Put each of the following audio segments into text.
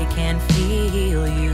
I can feel you.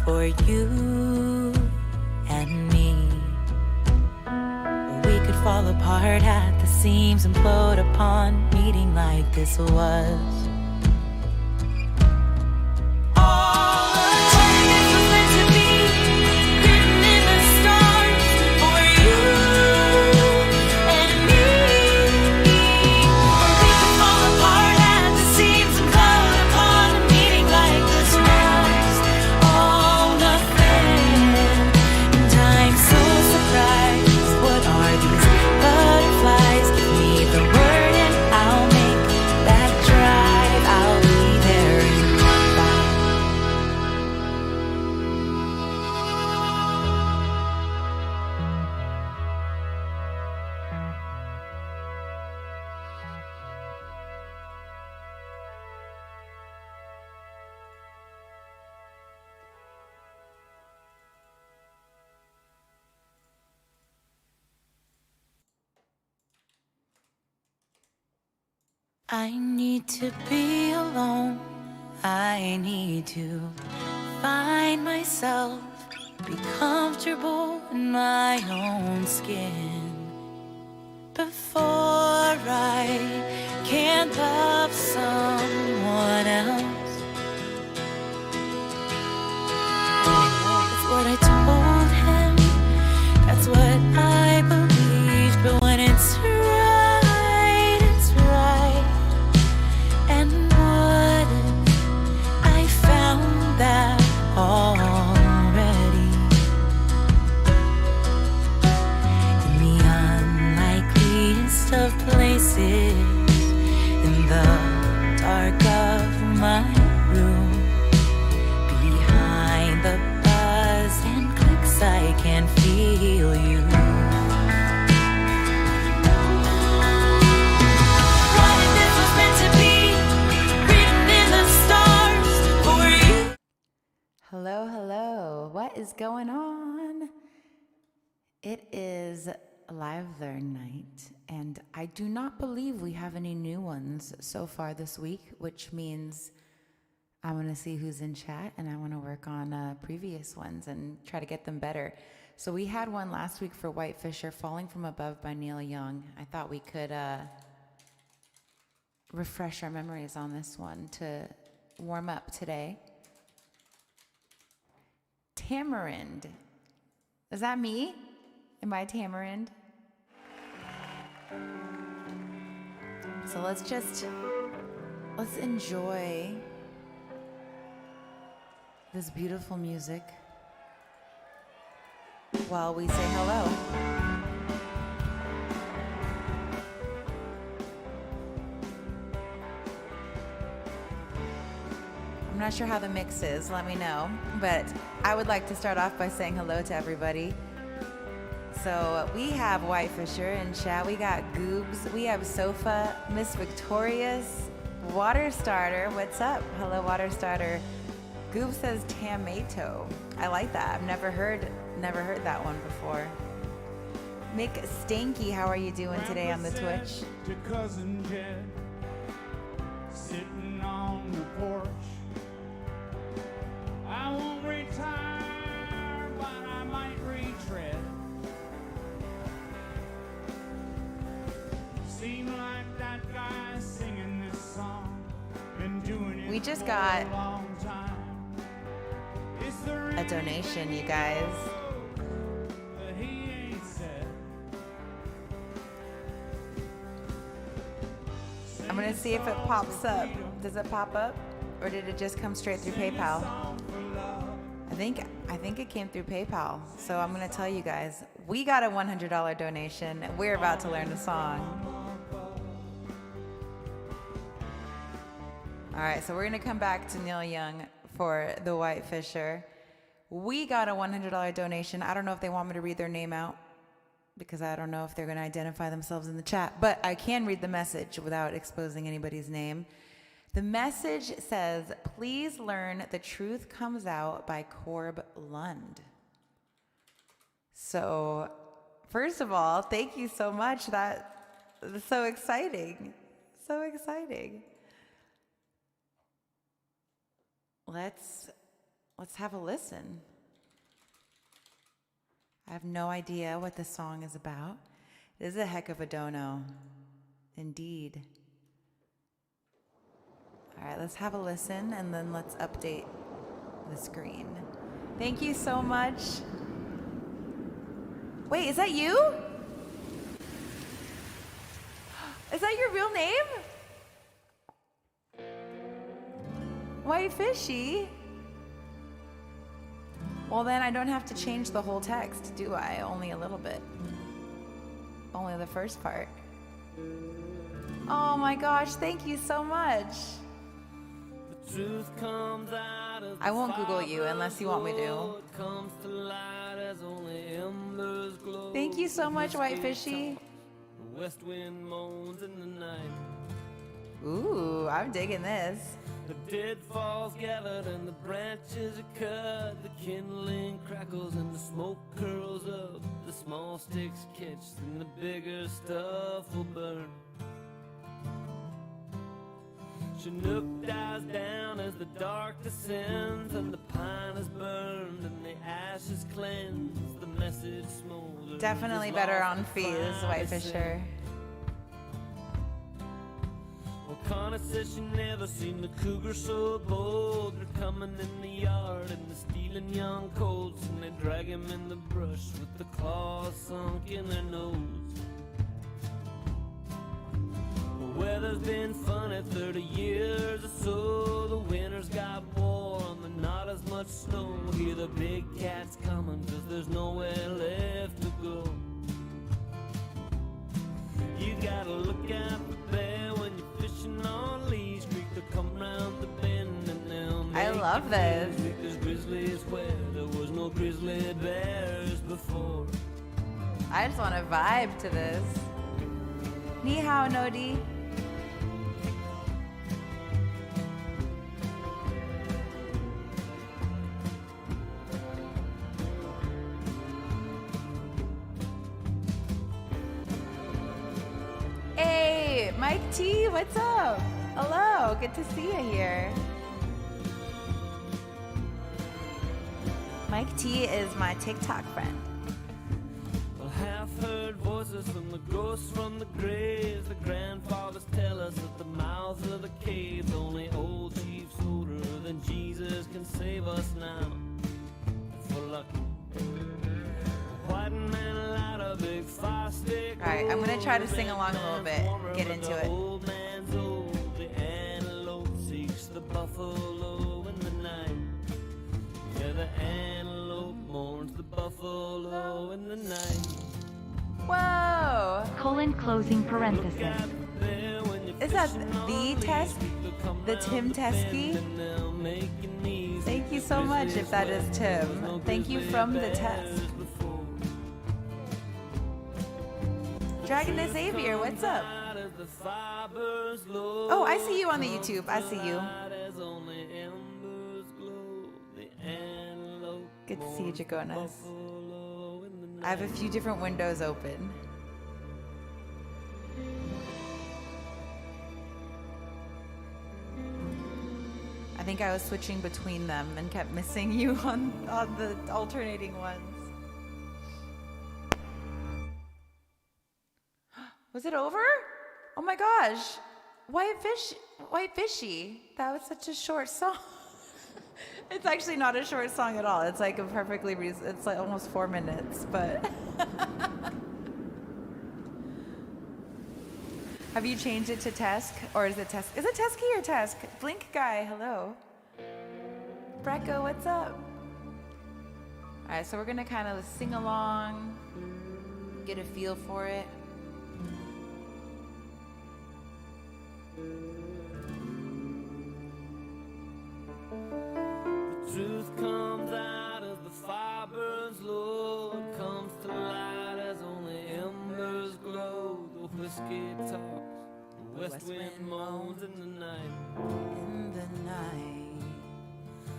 For you and me, we could fall apart at the seams, implode upon meeting like this was. I need to be alone. I need to find myself, be comfortable in my own skin before I can love someone else. That's what I told him, that's what I believed, but when it's right, it's right. And what if I found that already? In the unlikeliest of places, in the dark of my room, behind the buzz and clicks, I can feel you. Hello, hello. What is going on? It is Live Learn Night, and I do not believe we have any new ones so far this week, which means I want to see who's in chat, and I want to work on previous ones and try to get them better. So we had one last week for White Fisher, Falling From Above by Neil Young. I thought we could refresh our memories on this one to warm up today. Tamarind. Is that me? Am I Tamarind? So let's enjoy this beautiful music while we say hello. I'm not sure how the mix is, let me know. But I would like to start off by saying hello to everybody. So we have White Fisher in chat. We got Goobs. We have Sofa, Miss Victorious, Water Starter. What's up? Hello, Water Starter. Goob says tomato. I like that. I've never heard that one before. Mick Stanky, how are you doing today on the Twitch? To cousin Jed, sitting on the porch. I won't retire, but I might retread. Seem like that guy singing this song been doing it We just for got a long time. a donation, you guys. I'm gonna see if it pops up. Does it pop up, or did it just come straight through PayPal? I think it came through PayPal. So I'm gonna tell you guys, we got a $100 donation. We're about to learn the song. All right, so we're gonna come back to Neil Young for the White Fisher. We got a $100 donation. I don't know if they want me to read their name out, because I don't know if they're going to identify themselves in the chat, but I can read the message without exposing anybody's name. The message says, please learn The Truth Comes Out by Corb Lund. So, first of all, thank you so much. That's so exciting. So exciting. Let's have a listen. I have no idea what this song is about. This is a heck of a dono. Indeed. All right, let's have a listen, and then let's update the screen. Thank you so much. Wait, is that you? Is that your real name? White Fishy? Well, then I don't have to change the whole text, do I? Only a little bit. Only the first part. Oh my gosh, thank you so much. The truth comes out of I won't Google you unless you want me to. Comes to light as only embers glow. Thank you so much, White Fishy. The west wind moans in the night. Ooh, I'm digging this. The deadfalls gathered and the branches are cut. The kindling crackles and the smoke curls up. The small sticks catch and the bigger stuff will burn. Chinook dies down as the dark descends, and the pine is burned and the ashes cleanse. The message smolders. Definitely better on fees, White Fisher. Well, Connie says she never seen the cougar so bold. They're coming in the yard and they're stealing young colts, and they drag him in the brush with the claws sunk in their nose. The weather's been funny 30 years or so. The winter's got warm and not as much snow. Hear the big cats coming 'cause there's nowhere left to go. You gotta look out for bear when you're fishing on Lee's Creek. They come round the bend and they'll make I love this. There's grizzlies where there was no grizzly bears before. I just want to vibe to this. Ni hao, Nodi. Hey, Mike T, what's up? Hello, good to see you here. Mike T is my TikTok friend. Well, half-heard voices from the ghosts from the graves. The grandfathers tell us that the mouths of the caves only old chiefs older than Jesus can save us now. If we're lucky. White man light a big fire stick. All right, I'm gonna try to sing along a little bit. Get into it. Old man's old. The antelope seeks the buffalo in the night. Yeah, the antelope mourns the buffalo in the night. Whoa! Colon closing Look parenthesis. out there when you're is that the Tesk? The Tim Teskey? Thank you so much if that is Tim. Thank you from the Tesk. Dragon Xavier, what's up? Oh, I see you on the YouTube. I see you. Good to see you, Jaconas. I have a few different windows open. I think I was switching between them and kept missing you on the alternating ones. Was it over? Oh my gosh. White Fishy. That was such a short song. It's actually not a short song at all. It's like a perfectly it's like almost 4 minutes, but have you changed it to Tesk? Or is it Tesk? Is it Tesky or Tesk? Blink guy, hello. Brecco, what's up? Alright, so we're gonna kind of sing along, get a feel for it. Truth comes out as the fire burns low. It comes to light as only embers glow. The whiskey talks, the west wind moans in the night. In the night,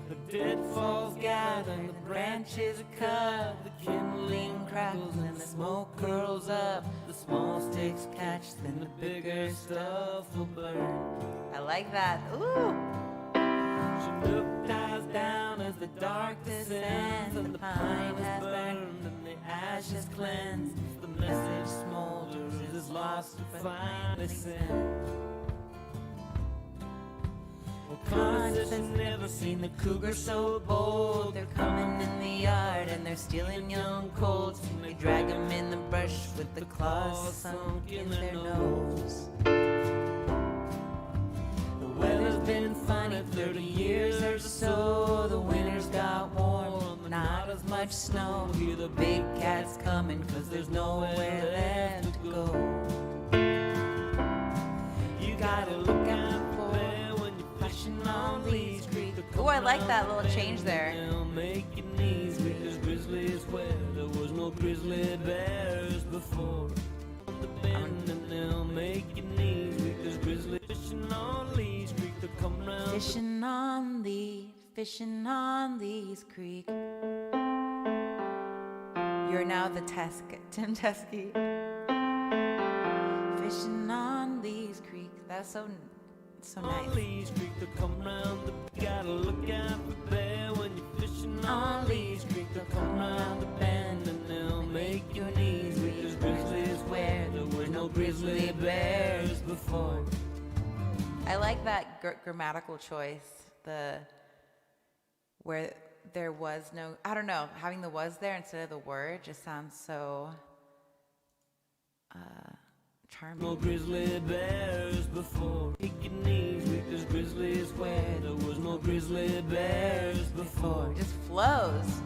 The deadfalls gather and the branches are cut. The kindling crackles and the smoke curls up. The small sticks catch, then the bigger stuff will burn. I like that. Ooh. Chinook dies down as the dark descends, and the pine has burned and the ashes cleansed. The message smolders, is lost to find a sin. Well, conscious has never seen the cougar so bold. They're coming in the yard and they're stealing young colts. They drag them in the brush with the claws sunk in their nose. The weather's been funny 30 years or so. The winters got warm, but not as much snow. Hear the big cats coming, cause there's nowhere left to go. You gotta look out for it when you're flashing on Lee's Creek. Oh, I like that little change there. They'll make your knees weak as grizzlies where there was no grizzly bears before. On the bend and they'll make your knees weak as grizzlies. Fishing on Lee's Creek, they'll come round. Fishing on Lee's Creek. You're now the Tesk, Tim Teskey. Fishing on Lee's Creek. That's so nice. On Lee's Creek, they'll come round. You gotta look out for bear when you're fishing on Lee's Creek. They'll come round the bend and they'll make your knees weak as grizzlies where there were no grizzly bears before. I like that grammatical choice. Where there was no, I don't know, having the was there instead of the word just sounds so charming. No grizzly bears before. Make your knees weak as grizzlies where there was no grizzly bears before. It just flows.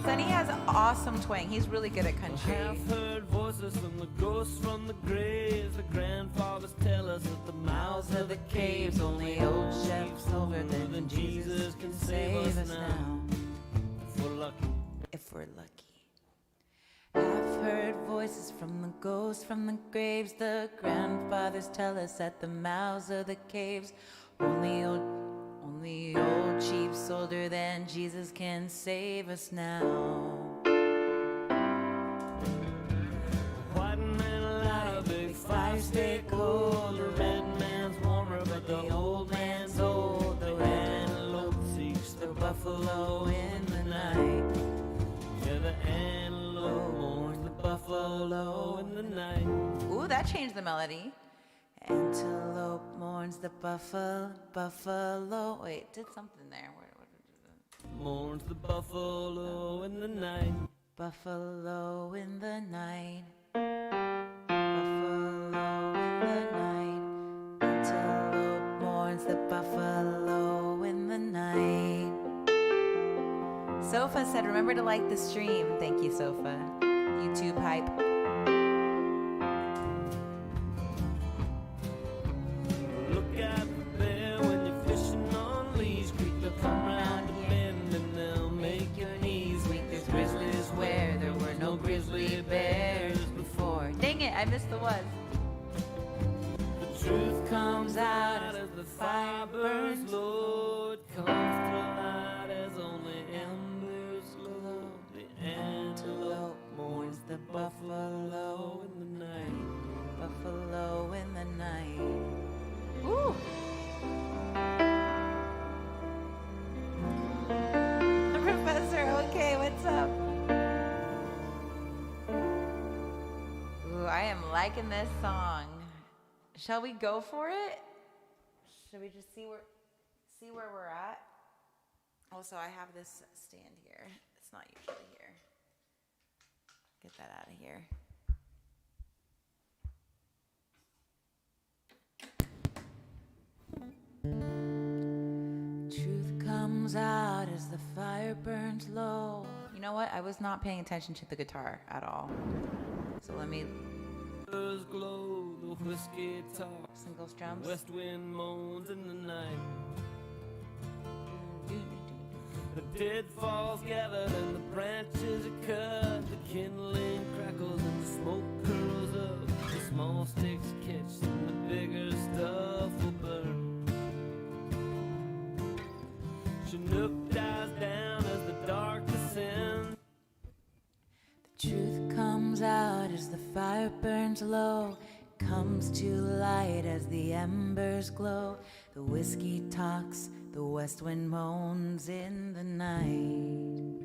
Sonny has awesome twang. He's really good at country. I've heard voices from the ghosts from the graves. The grandfathers tell us that the mouths of the caves only old chefs older than Jesus can save us now. If we're lucky. If we're lucky. I've heard voices from the ghosts from the graves. The grandfathers tell us at the mouths of the caves only old chiefs older than Jesus can save us now. White man light a big 5-stick coal. The red man's warmer, but the old man's old. The antelope seeks the buffalo in the night. Yeah, the antelope mourns the buffalo in the night. Ooh, that changed the melody. Antelope mourns mourns the buffalo. Wait, did something there. Mourns the buffalo in the night. Buffalo in the night. Buffalo in the night. Antelope mourns the buffalo in the night. Sofa said, remember to like the stream. Thank you, Sofa. YouTube hype. Look at the bear when you're fishing on Lee's Creek. They'll come round the bend and they'll make your knees weak. There's grizzlies where there were no grizzly bears before. Dang it, I missed the was. The truth comes out as the fire burns low. It comes to light as only embers glow. The antelope mourns the buffalo in the night. Buffalo in the night. Ooh. Professor, okay, what's up? Ooh, I am liking this song. Shall we go for it? Should we just see where we're at? Also, I have this stand here. It's not usually here. Get that out of here. Truth comes out as the fire burns low. You know what? I was not paying attention to the guitar at all. So let me... Glow, the whiskey talks. Single strums. West wind moans in the night. The deadfalls gathered and the branches are cut. The kindling crackles and the smoke curls up. The small sticks catch and the bigger stuff will burn. Chinook dies down as the dark descends. The truth comes out as the fire burns low. Comes to light as the embers glow. The whiskey talks, the west wind moans in the night.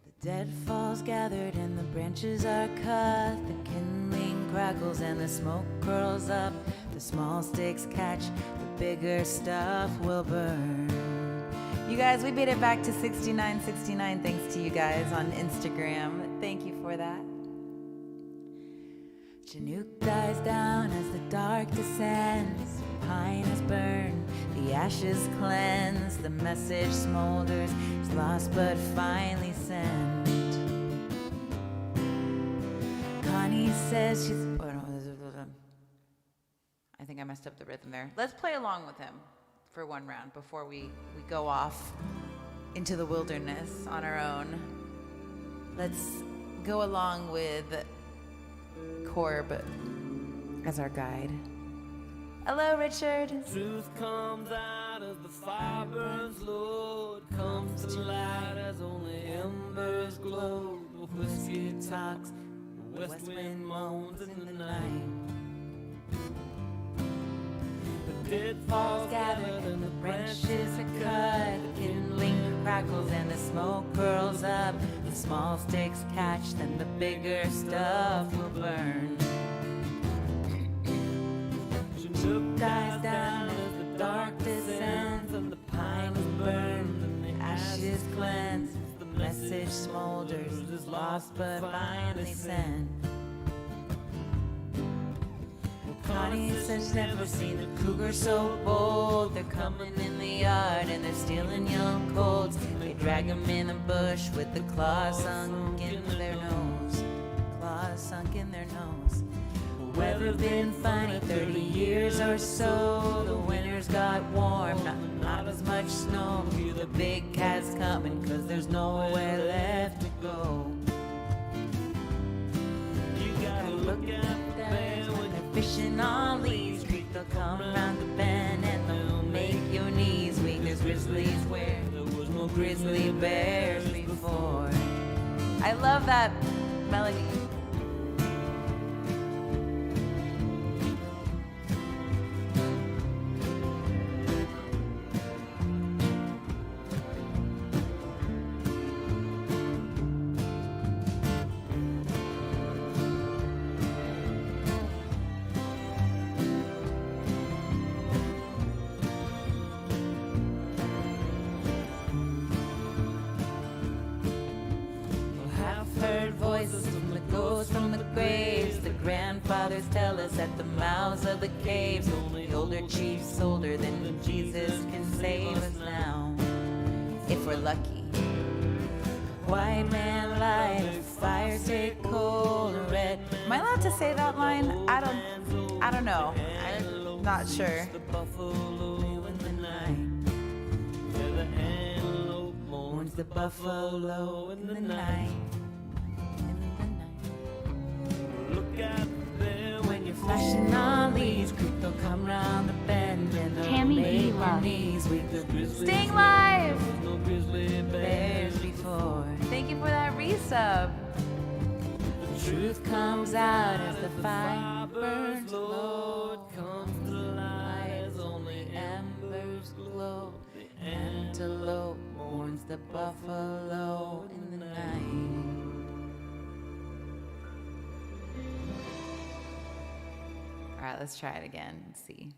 The deadfalls gathered and the branches are cut. The kindling crackles and the smoke curls up. The small sticks catch, the bigger stuff will burn. You guys, we made it back to 6969 thanks to you guys on Instagram. Thank you for that. Chinook dies down as the dark descends. The pine is burned, the ashes cleanse. The message smolders, is lost but finally sent. Connie says she's... Oh, no, I think I messed up the rhythm there. Let's play along with him for one round before we go off into the wilderness on our own. Let's go along with Corb as our guide. Hello, Richard. Truth comes out as the fire burns low. It comes to light as only embers glow. The whiskey talks, the west wind moans in the night. The deadfalls gathered and the branches are cut. The kindling crackles and the smoke curls up. The small sticks catch, then the bigger stuff will burn. Chinook dies down as the dark descends, and the pine is burned and the ashes cleanse. The message smolders, is lost but finally sent. Connie says she's never seen a cougar so bold. They're coming in the yard and they're stealing young colts. They drag them in the bush with the claws sunk in their nose. Claws sunk in their nose. The weather's been funny 30 years or so. The winters got warm, not as much snow. Hear the big cats coming 'cause there's nowhere left to go. You gotta look at the bear when they're fishing on Lee's Creek. They'll come around the bend and they'll make your knees weak. There's grizzlies where there was no grizzly bears before. I love that melody. voices from the ghosts from the graves. The grandfathers tell us at the mouths of the caves. The older chief's older than Jesus can save us now, if we're lucky. White man light a fire, take cold and red. Am I allowed to say that line? I don't know. I'm not sure. The buffalo in the night, where the antelope mourns the buffalo in the night. Look out there when you're flashing on these creek, they'll come round the bend and they'll Tammy make your Love. knees weak. The grizzlies Staying live. with no grizzly bears before. Thank you for that resub. The truth comes out as the fire burns low. It comes to light as only embers glow. The antelope mourns the buffalo in the night. All right, let's try it again and see.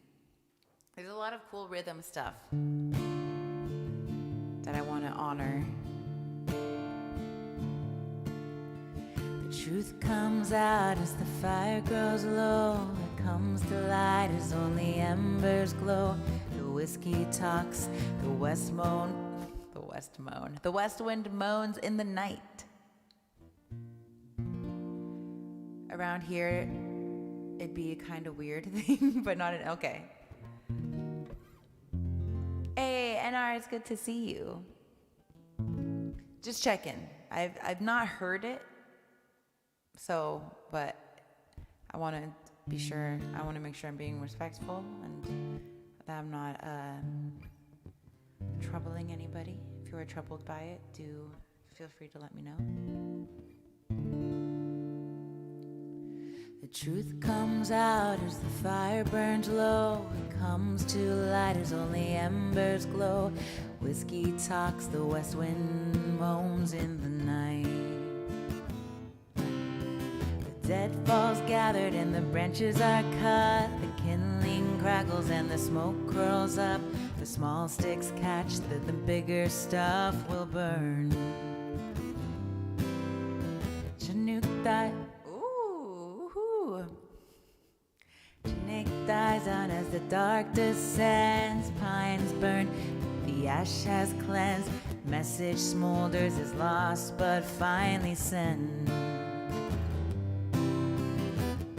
There's a lot of cool rhythm stuff that I want to honor. The truth comes out as the fire grows low. It comes to light as only embers glow. The whiskey talks, the west wind moans in the night. Around here, it'd be a kind of weird thing, but not okay. Hey, NR, it's good to see you. Just checking. I've not heard it, so, but I want to be sure. I want to make sure I'm being respectful and that I'm not troubling anybody. If you are troubled by it, do feel free to let me know. The truth comes out as the fire burns low. It comes to light as only embers glow. Whiskey talks, the west wind moans in the night. The dead falls gathered and the branches are cut. The kindling crackles and the smoke curls up. The small sticks catch that the bigger stuff will burn. Chinook that. Chinook dies on as the dark descends. Pines burn, the ash has cleansed. Message smolders, is lost but finally sent.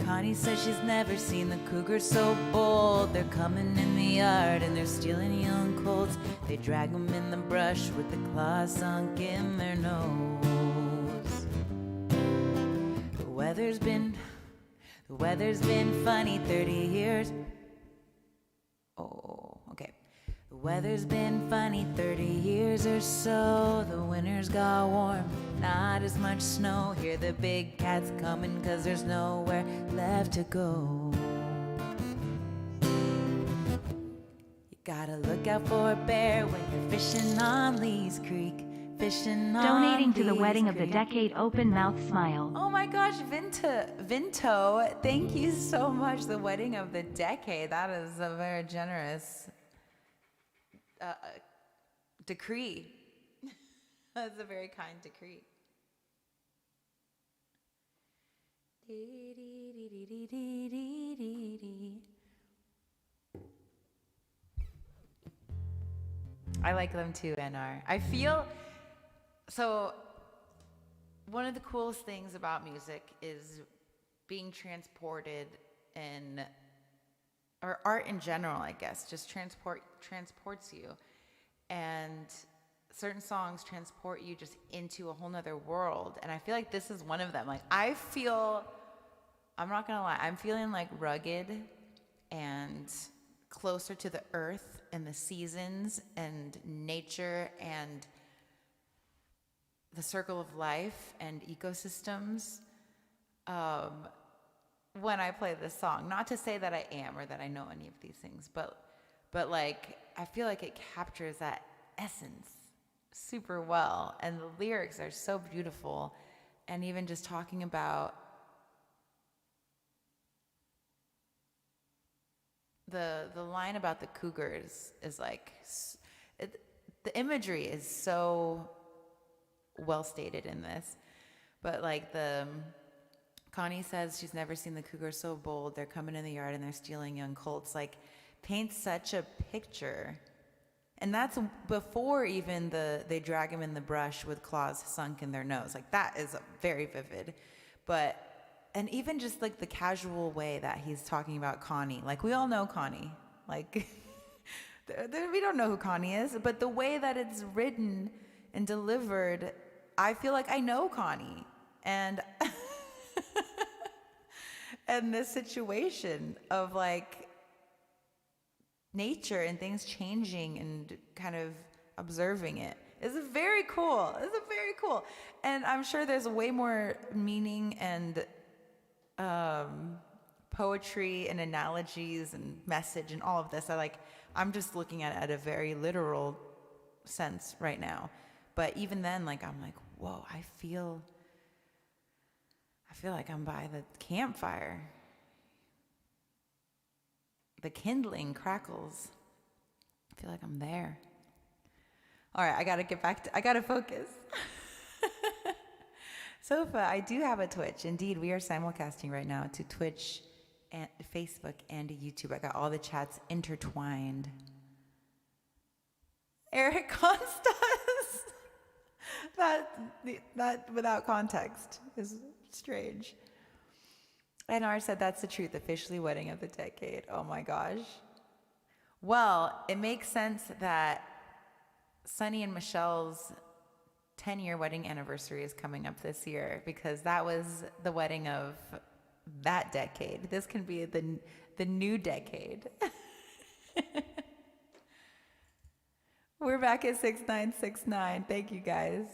Connie says she's never seen the cougars so bold. They're coming in the yard and they're stealing young colts. They drag them in the brush with the claws sunk in their nose. The weather's been funny 30 years. Oh, okay. The weather's been funny 30 years or so. The winters got warm, not as much snow. Hear the big cats coming 'cause there's nowhere left to go. You gotta look out for a bear when you're fishing on Lee's Creek. Donating to the Wedding of the Decade open mouth smile. Oh my gosh, Vinto, thank you so much. The Wedding of the Decade. That is a very generous decree. That's a very kind decree. I like them too, NR. I feel so. One of the coolest things about music is being transported or art in general, I guess, just transports you. And certain songs transport you just into a whole nother world. And I feel like this is one of them. Like, I'm not gonna lie, I'm feeling like rugged and closer to the earth and the seasons and nature and the circle of life and ecosystems when I play this song. Not to say that I am or that I know any of these things, but like I feel like it captures that essence super well, and the lyrics are so beautiful. And even just talking about the line about the cougars is like the imagery is so well stated in this. But like Connie says she's never seen the cougar so bold. They're coming in the yard and they're stealing young colts. Like, paints such a picture. And that's before even they drag him in the brush with claws sunk in their nose. Like, that is very vivid. And even just like the casual way that he's talking about Connie. Like, we all know Connie. Like, we don't know who Connie is. But the way that it's written and delivered, I feel like I know Connie. And and this situation of like nature and things changing and kind of observing it is very cool. It's very cool. And I'm sure there's way more meaning and poetry and analogies and message and all of this. I'm just looking at it at a very literal sense right now. But even then, like, I'm like, whoa, I feel like I'm by the campfire. The kindling crackles. I feel like I'm there. All right, I gotta focus. Sofa, I do have a Twitch. Indeed, we are simulcasting right now to Twitch and Facebook and YouTube. I got all the chats intertwined. Eric Constas. That without context is strange. NR said that's the truth. Officially wedding of the decade. Oh my gosh. Well, it makes sense that Sunny and Michelle's 10-year wedding anniversary is coming up this year, because that was the wedding of that decade. This can be the new decade. We're back at 6969. Thank you guys.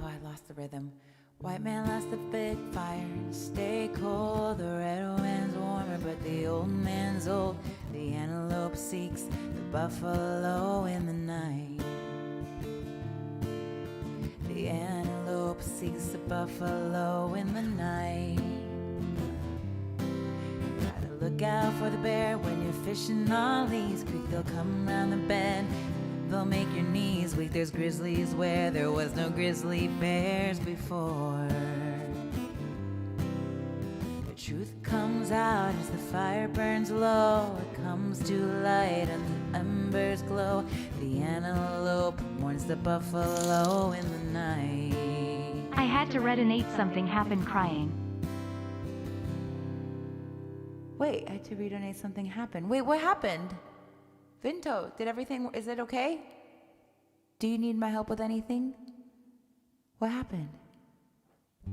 Oh, I lost the rhythm. White man lights the big fire, stay cold. The red wind's warmer, but the old man's old. The antelope seeks the buffalo in the night. The antelope seeks the buffalo in the night. Gotta look out for the bear when you're fishing on Lee's Creek. They'll come round the bend, they'll make your knees weak. There's grizzlies where there was no grizzly bears before. The truth comes out as the fire burns low. It comes to light and the embers glow. The antelope mourns the buffalo in the night. I had to retinate something happened crying. Wait, I had to redonate something happened. Wait, what happened? Vinto, is it okay? Do you need my help with anything? What happened?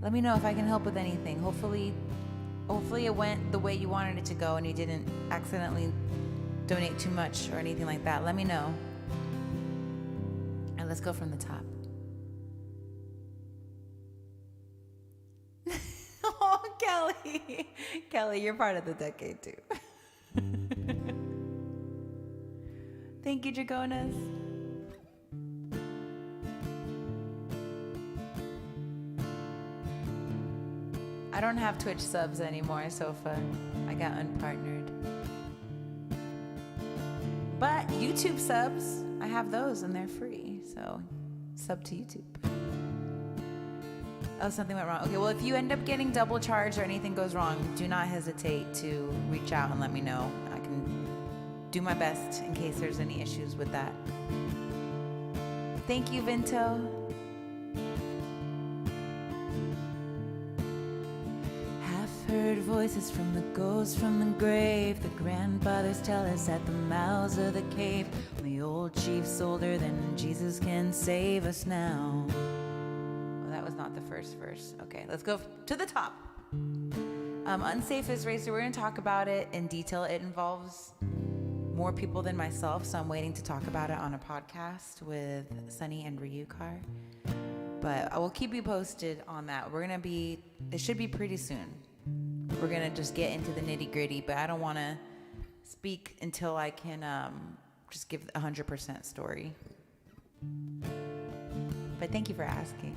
Let me know if I can help with anything. Hopefully it went the way you wanted it to go and you didn't accidentally donate too much or anything like that. Let me know. And let's go from the top. Oh, Kelly. Kelly, you're part of the decade too. Thank you, Dragonas. I don't have Twitch subs anymore, Sofa. I got unpartnered. But YouTube subs, I have those and they're free. So, sub to YouTube. Oh, something went wrong. Okay, well, if you end up getting double charged or anything goes wrong, do not hesitate to reach out and let me know. I can do my best in case there's any issues with that. Thank you, Vinto. Half-heard voices from the ghosts from the grave. The grandfathers tell us at the mouths of the cave. The old chief's older than Jesus can save us now. Oh, that was not the first verse. Okay, let's go to the top. Unsafest racer, we're going to talk about it in detail. It involves more people than myself, so I'm waiting to talk about it on a podcast with Sunny and Ryukar. But I will keep you posted on that. It should be pretty soon. We're going to just get into the nitty gritty, but I don't want to speak until I can just give 100% story. But thank you for asking.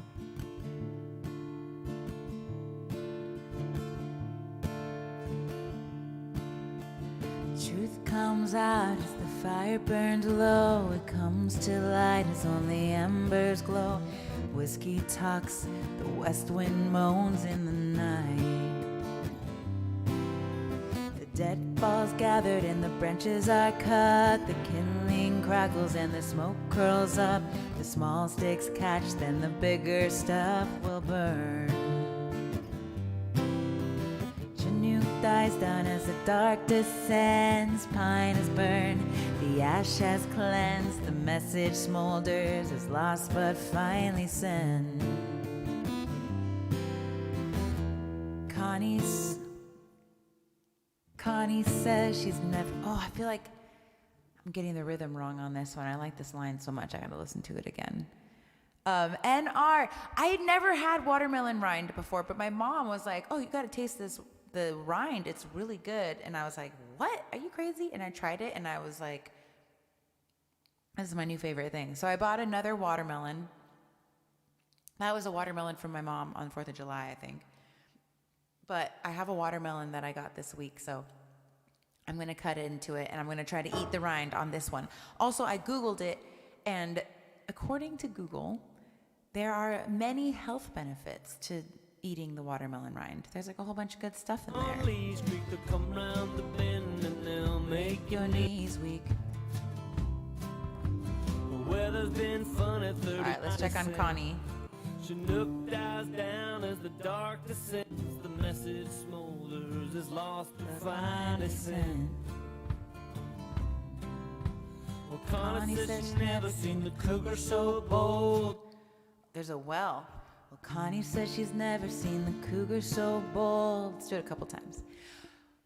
Truth comes out as the fire burns low. It comes to light as only embers glow. Whiskey talks, the west wind moans in the night. The dead falls gathered and the branches are cut. The kindling crackles and the smoke curls up. The small sticks catch, then the bigger stuff will burn. Chinook dies down as the dark descends. Pine is burned, the ash has cleansed. The message smolders, is lost but finally sent. Connie says she's never... Oh, I feel like I'm getting the rhythm wrong on this one. I like this line so much, I gotta listen to it again. NR. I had never had watermelon rind before, but my mom was like, oh, you gotta taste the rind. It's really good. And I was like, what? Are you crazy? And I tried it, and I was like, this is my new favorite thing. So I bought another watermelon. That was a watermelon from my mom on 4th of July, I think. But I have a watermelon that I got this week, so I'm going to cut into it, and I'm going to try to eat the rind on this one. Also, I Googled it, and according to Google, there are many health benefits to eating the watermelon rind. There's like a whole bunch of good stuff in there. Lee Street, they'll come round the bend and they'll make Your knees weak. The weather's been fun at 30. All right, let's check on Connie. Chinook dies down as the dark descends. The message smolders, is lost but finally sent. Well, Connie said she's never seen the cougar so bold. There's a well. Well, Connie says she's never seen the cougar so bold. Let's do it a couple times.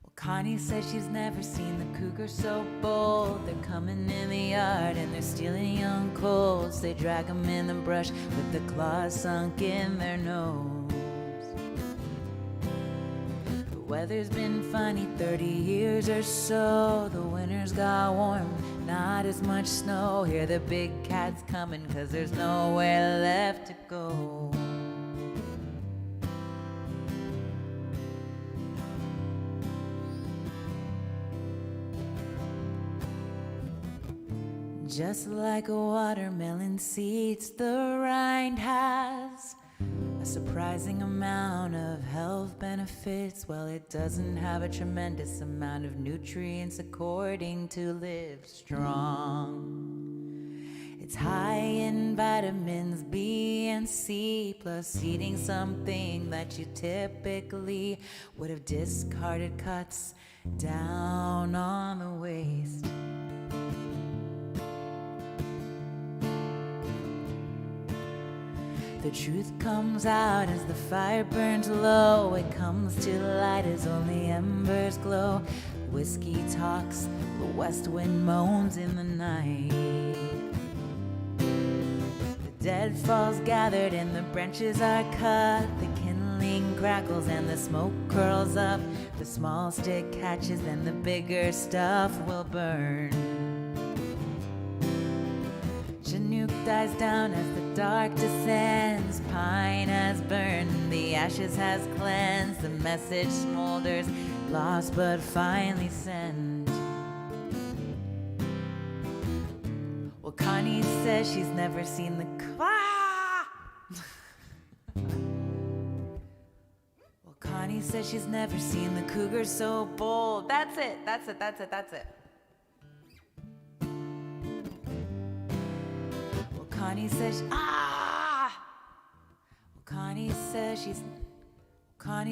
Well, Connie says she's never seen the cougar so bold. They're coming in the yard and they're stealing young colts. They drag them in the brush with the claws sunk in their nose. The weather's been funny 30 years or so. The winters got warm, not as much snow. Hear the big cats coming 'cause there's nowhere left to go. Just like a watermelon seeds, the rind has a surprising amount of health benefits. Well, it doesn't have a tremendous amount of nutrients according to Live Strong. It's high in vitamins B and C, plus eating something that you typically would have discarded cuts down on the waist. The truth comes out as the fire burns low. It comes to light as only embers glow. Whiskey talks, the west wind moans in the night. The dead falls gathered and the branches are cut. The kindling crackles and the smoke curls up. The small stick catches, then the bigger stuff will burn. Chinook dies down as the dark descends. Pine has burned, the ashes has cleansed. The message smolders, lost but finally sent. Well, Connie says she's never seen the Well, Connie says she's never seen the cougar so bold. That's it. Connie says, Connie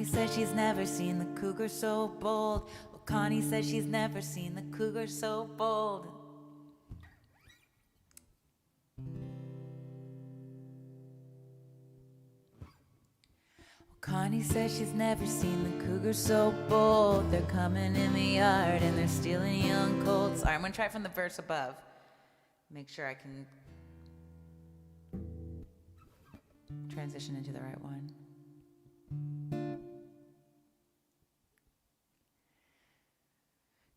says she's never seen the cougar so bold. Well, Connie says she's never seen the cougar so bold. Connie says she's never seen the cougar so bold. They're coming in the yard and they're stealing young colts. All right, I'm gonna try from the verse above. Make sure I can transition into the right one.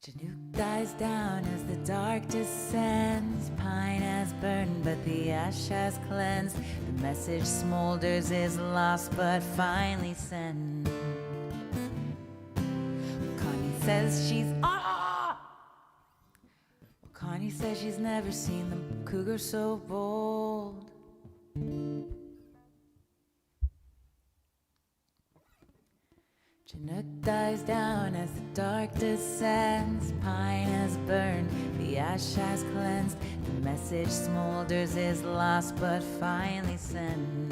Chinook dies down as the dark descends. Pine has burned, but the ash has cleansed. The message smolders, is lost, but finally sent. Connie says she's says she's never seen the cougar so bold. Chinook dies down as the dark descends. Pine has burned, the ash has cleansed. The message smolders, is lost but finally sent.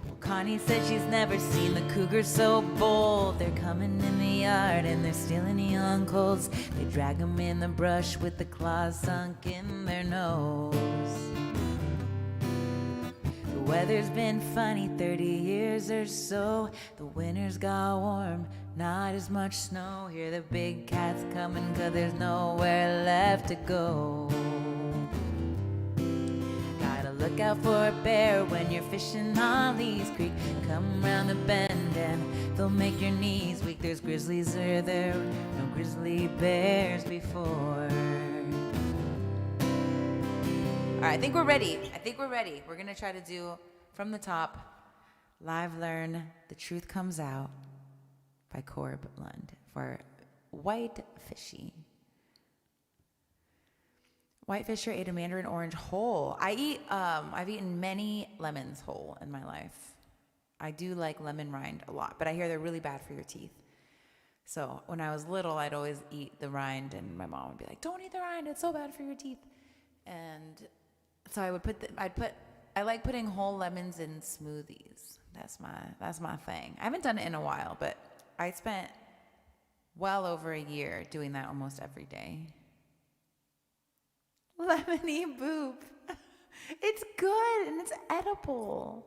Well, Connie said she's never seen the cougar so bold. They're coming in the yard and they're stealing young colts. They drag them in the brush with the claws sunk in their nose. The weather's been funny 30 years or so. The winters got warm, not as much snow. Hear the big cats coming 'cause there's nowhere left to go. Gotta look out for a bear when you're fishing on Lee's Creek. Come round the bend and they'll make your knees weak. There's grizzlies or there were no grizzly bears before. All right, I think we're ready. We're gonna try to do from the top, live learn, The Truth Comes Out by Corb Lund for White Fishy. White Fisher ate a mandarin orange whole. I've eaten many lemons whole in my life. I do like lemon rind a lot, but I hear they're really bad for your teeth. So when I was little, I'd always eat the rind, and my mom would be like, "Don't eat the rind; it's so bad for your teeth." And so I would I like putting whole lemons in smoothies. That's my thing. I haven't done it in a while, but I spent well over a year doing that almost every day. Lemony boop. It's good and it's edible.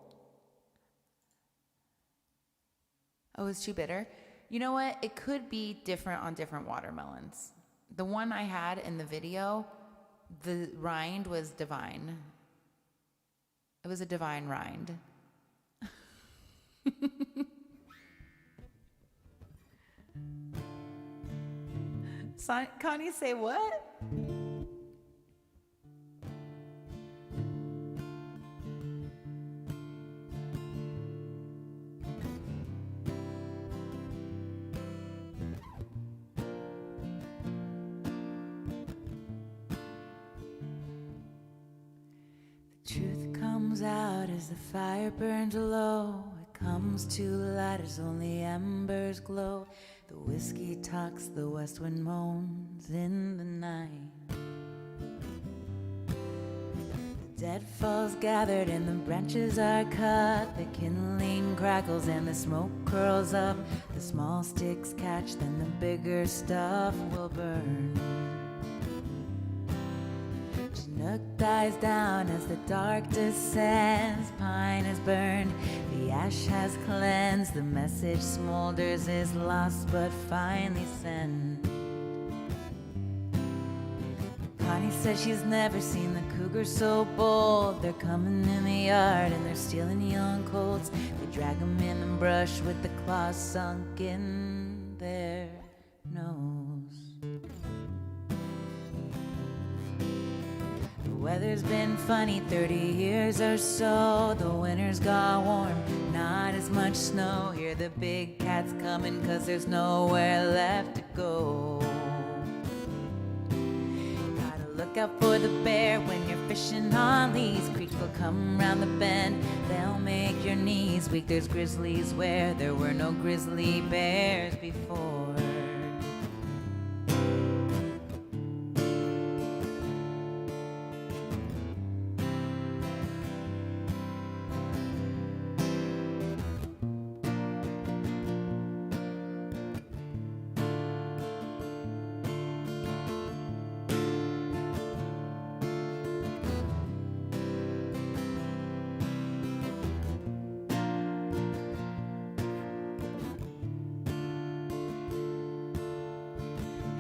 Oh, it's too bitter? You know what? It could be different on different watermelons. The one I had in the video, the rind was divine. It was a divine rind. Connie, say what? Truth comes out as the fire burns low. It comes to light as only embers glow. The whiskey talks, the west wind moans in the night. The deadfall's gathered and the branches are cut. The kindling crackles and the smoke curls up. The small sticks catch, then the bigger stuff will burn. Chinook dies down as the dark descends. Pine is burned, the ash has cleansed. The message smolders, is lost but finally sent. Connie says she's never seen the cougar so bold. They're coming in the yard and they're stealing young colts. They drag them in the brush with the claws sunk in their nose. The weather's been funny 30 years or so. The winters got warm, not as much snow. Hear the big cats coming 'cause there's nowhere left to go. Gotta look out for the bear when you're fishing on Lee's Creek. They'll come round the bend, they'll make your knees weak. There's grizzlies where there were no grizzly bears before.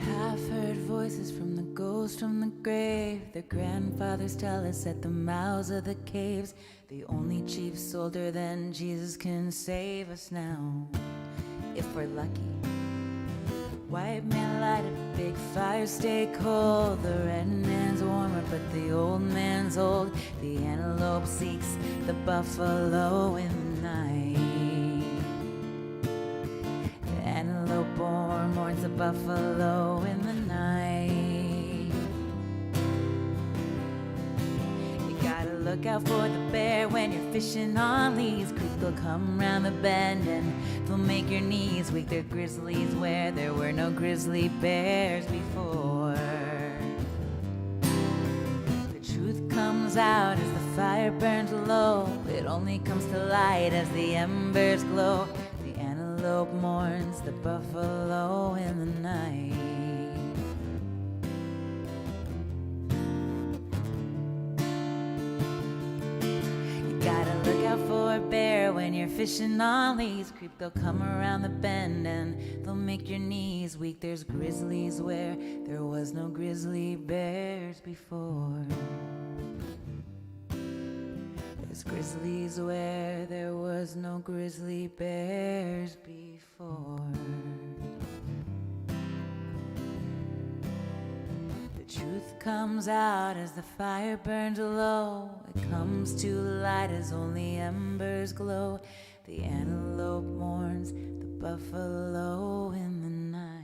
I've heard voices from the ghosts from the grave. Their grandfathers tell us at the mouths of the caves. The only chief soldier than Jesus can save us now, if we're lucky. White man light a big fire, stay cold. The red man's warmer, but the old man's old. The antelope seeks the buffalo in the night. The antelope mourns the buffalo in the night. look out for the bear when you're fishing on Lee's Creek. They'll come round the bend and they'll make your knees weak. They're grizzlies where there were no grizzly bears before. The truth comes out as the fire burns low. It only comes to light as the embers glow. The antelope mourns the buffalo in the night. Gotta look out for a bear when you're fishing on Lee's Creek. They'll come around the bend and they'll make your knees weak. There's grizzlies where there was no grizzly bears before. There's grizzlies where there was no grizzly bears before. The truth comes out as the fire burns low. It comes to light as only embers glow. The antelope mourns the buffalo in the night.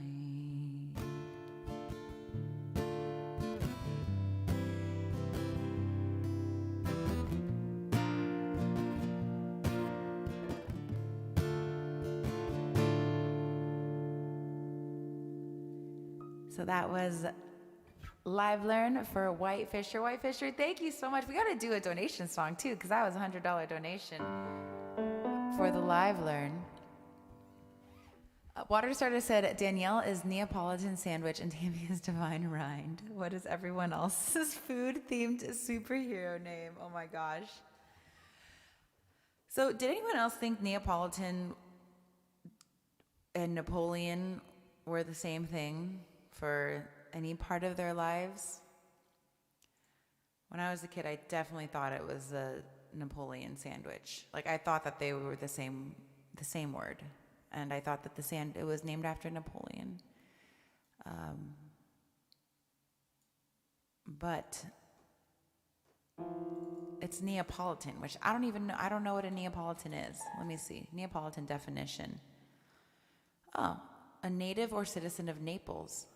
So that was Live Learn for White Fisher. White Fisher, thank you so much. We got to do a donation song too, because that was a $100 donation for the Live Learn. Water Starter said Danielle is Neapolitan sandwich and Tammy is divine rind. What is everyone else's food themed superhero name? Oh my gosh. So did anyone else think Neapolitan and Napoleon were the same thing for any part of their lives? When I was a kid, I definitely thought it was a Napoleon sandwich. Like, I thought that they were the same word, and I thought that it was named after Napoleon. But it's Neapolitan, which I don't know what a Neapolitan is. Let me see. Neapolitan definition. Oh, a native or citizen of Naples.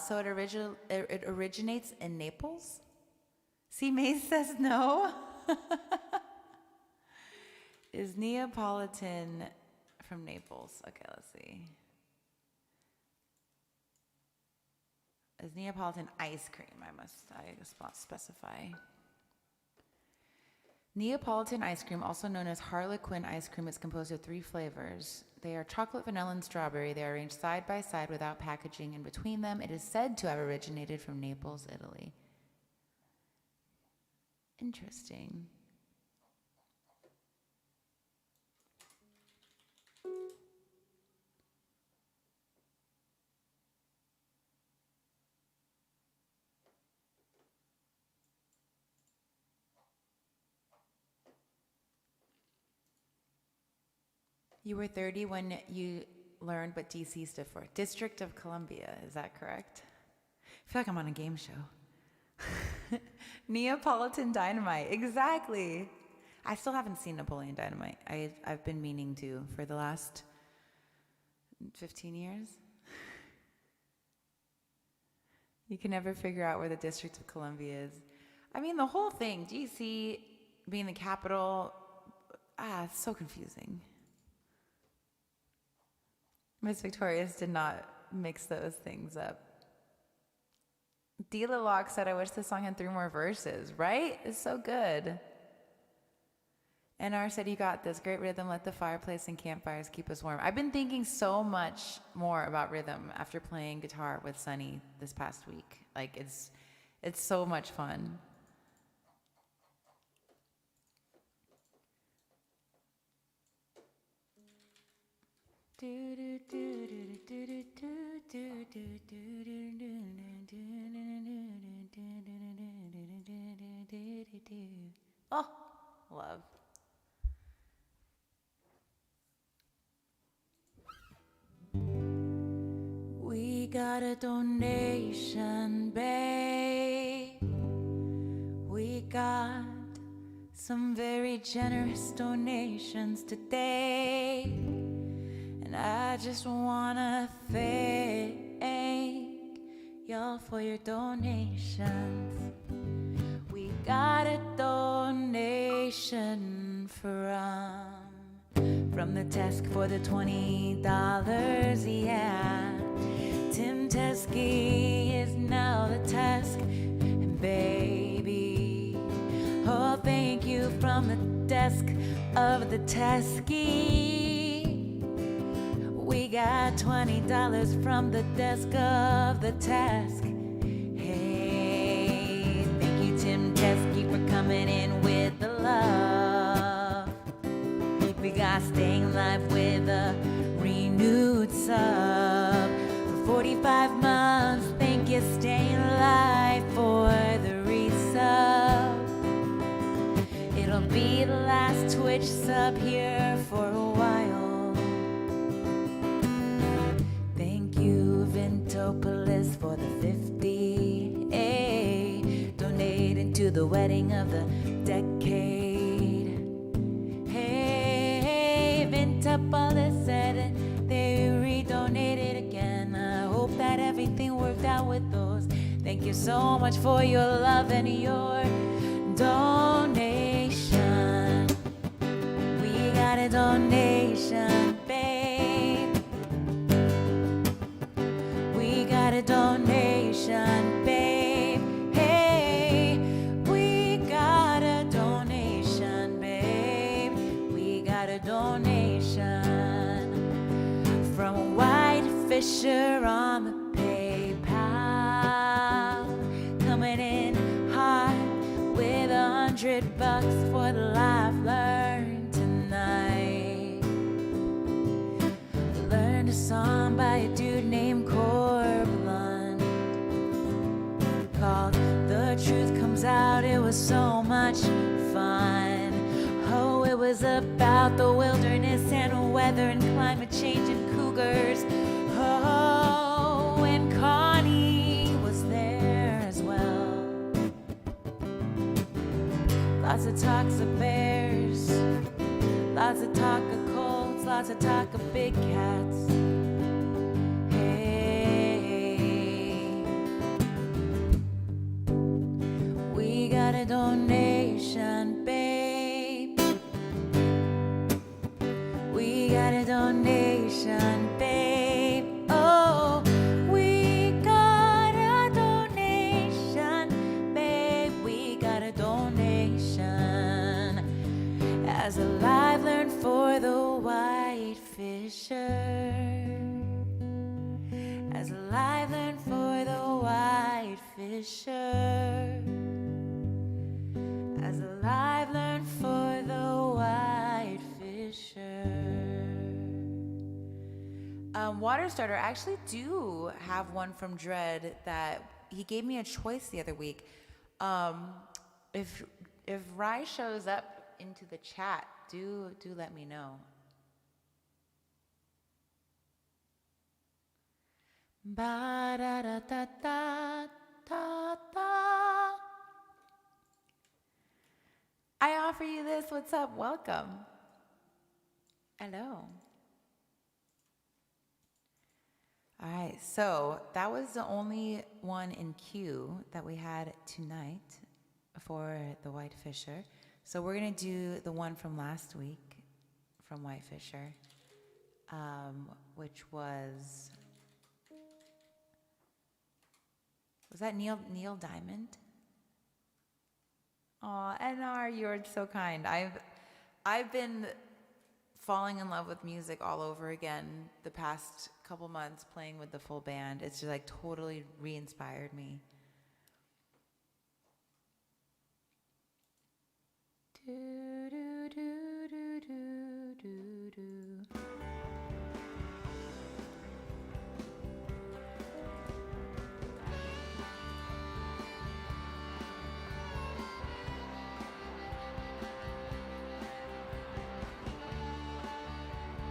So it originates in Naples? See, Maze says no. Is Neapolitan from Naples? Okay, let's see. Is Neapolitan ice cream? I must specify. Neapolitan ice cream, also known as Harlequin ice cream, is composed of 3 flavors. They are chocolate, vanilla, and strawberry. They are arranged side by side without packaging in between them. It is said to have originated from Naples, Italy. Interesting. You were 30 when you learned what DC stood for. District of Columbia, is that correct? I feel like I'm on a game show. Neapolitan Dynamite, exactly. I still haven't seen Napoleon Dynamite. I've been meaning to for the last 15 years. You can never figure out where the District of Columbia is. I mean, the whole thing, DC being the capital, it's so confusing. Miss Victorious did not mix those things up. Dela Locke said, I wish this song had 3 more verses, right? It's so good. NR said, you got this. Great rhythm. Let the fireplace and campfires keep us warm. I've been thinking so much more about rhythm after playing guitar with Sunny this past week. Like, it's so much fun. Oh, love. We got a donation, babe. We got some very generous donations today. And I just wanna thank y'all for your donations. We got a donation from the desk for the $20, yeah. Tim Teskey is now the Tesk, and baby, oh, thank you from the desk of the Teskey. We got $20 from the desk of the Tesk. Hey, thank you, Tim Teskey, for coming in with the love. We got Staying Alive with a renewed sub for 45 months. Thank you, Staying Alive, for the resub. It'll be the last Twitch sub here for a while. Thank you, Vintopolis, for the 50. Hey, donating to the wedding of the decade. Hey, Vintopolis said they redonated again. I hope that everything worked out with those. Thank you so much for your love and your donation. We got a donation, babe. We got a donation, babe. Hey, we got a donation, babe. We got a donation from White Fisher on the PayPal, coming in hot with $100 for the life learned tonight. Learned a song by a dude named Corbland called The Truth Comes Out. It was so much fun. Oh, it was about the wilderness and weather and climate change and cougars. Oh, and Connie was there as well. Lots of talks of bears, lots of talk of colds, lots of talk of big cats. Hey, we got a donation, babe. We got a donation, babe. Oh, we got a donation, babe. We got a donation as a live learn for the White Fisher. As a live learn for the White Fisher. As a live learn for the White Fisher. Water Starter, I actually do have one from Dread that he gave me a choice the other week. If Rye shows up into the chat, do let me know. Ba da da da da da da. I offer you this. What's up? Welcome. Hello. All right, so that was the only one in queue that we had tonight for the White Fisher. So we're gonna do the one from last week from White Fisher, which was that Neil Diamond? Aw, NR, you're so kind. I've been falling in love with music all over again the past couple months, playing with the full band. It's just like totally re-inspired me. Do, do, do, do, do, do, do.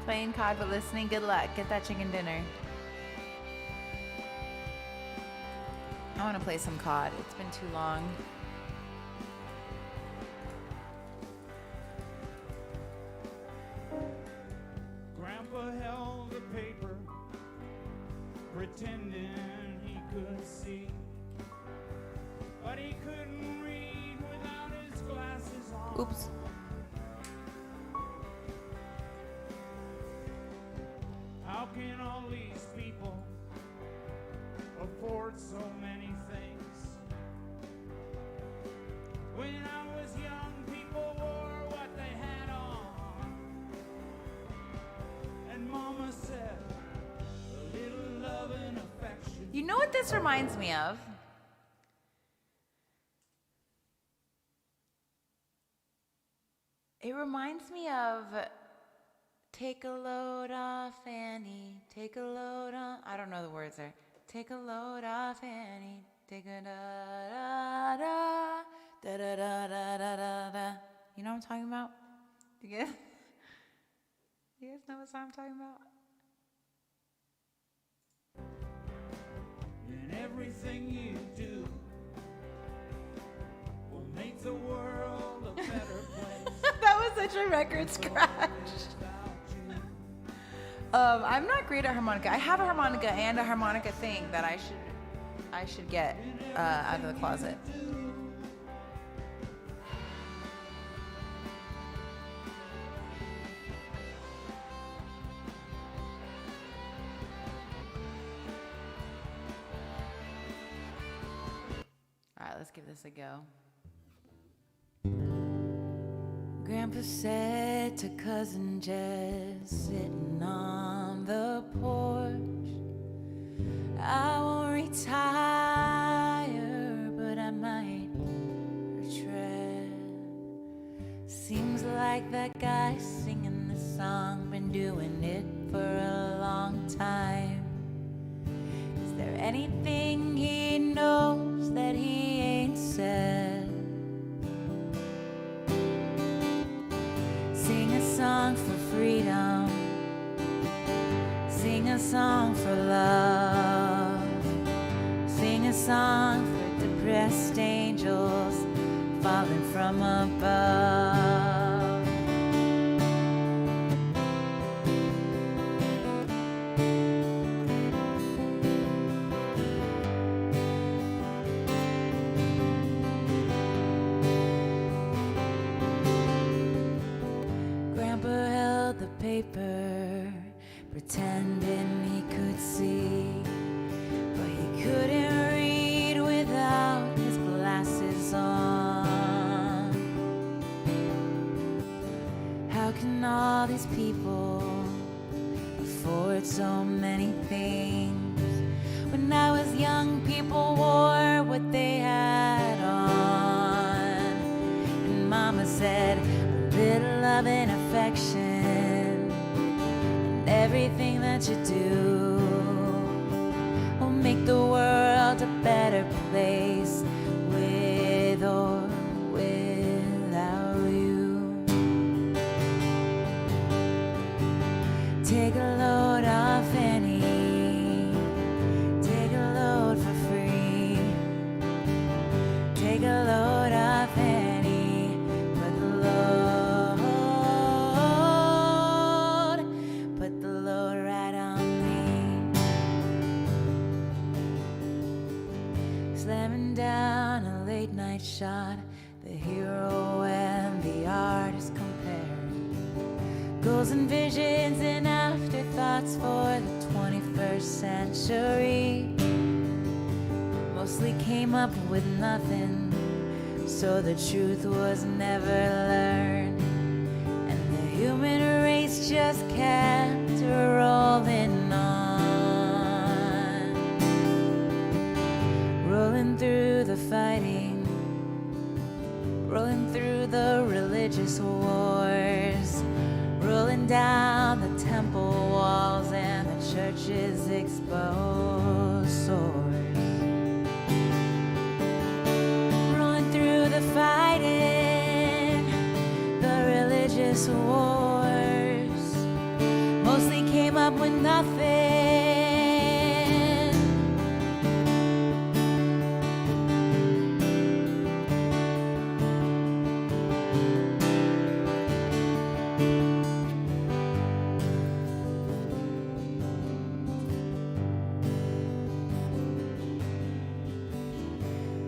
Playing COD but listening, good luck. Get that chicken dinner. I want to play some COD. It's been too long. Grandpa held a paper, pretending he could see, but he couldn't read without Oops. How can all these people afford so many things? When I was young, people wore what they had on. And Mama said, a little love and affection. You know what this reminds me of? It reminds me of take a load off Annie, take a load off. I don't know the words there. Take a load off Annie, take a da da da da da da da da da. You know what I'm talking about? You guys know what song I'm talking about? And everything you do will make the world a better place. That was such a record scratch. I'm not great at harmonica. I have a harmonica and a harmonica thing that I should get out of the closet. All right, let's give this a go. Grandpa said to Cousin Jess, sitting on the porch, I won't retire, but I might retread. Seems like that guy singing this song been doing it for a long time. Is there anything he knows that he ain't said? Sing a song for freedom, sing a song for love, sing a song for depressed angels falling from above. Paper, pretending he could see, but he couldn't read without his glasses on. How can all these people afford so many things? When I was young, people wore what they had on, and Mama said, a little love and affection, everything that you do will make the world a better place, with or without you. Take a load off Annie, take a load for free, take a load off Annie, put the load right on me. Slamming down a late night shot, the hero and the artist compared. Goals and visions and afterthoughts for the 21st century. Mostly came up with nothing, so the truth was never learned, and the human race just kept rolling on, rolling through the fighting, rolling through the religious wars, rolling down the temple walls and the church's exposed swords, rolling through the fighting, the religious wars, mostly came up with nothing.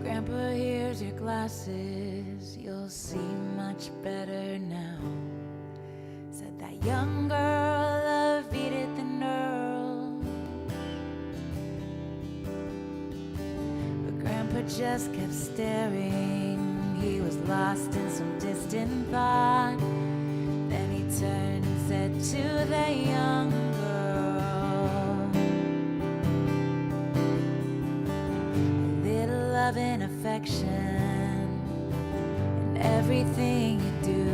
Grandpa, here's your glasses, you'll see much better now, said that young girl of Edith and Earl. But Grandpa just kept staring. He was lost in some distant thought. Then he turned and said to the young girl, a little love and affection and everything you do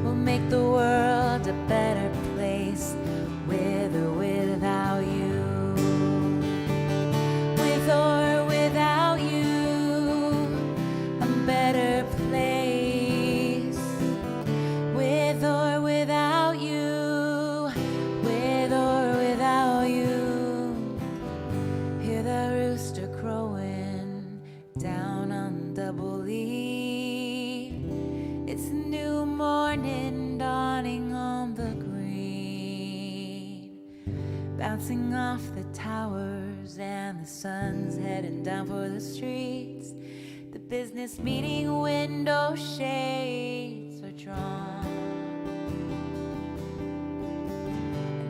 will make the world a better place, with or without you. With or without you, a better place. With or without you, with or without you. Hear the rooster crowing down on Double E. It's a new morning dawning on the green, bouncing off the towers, and the sun's heading down for the streets. The business meeting window shades are drawn.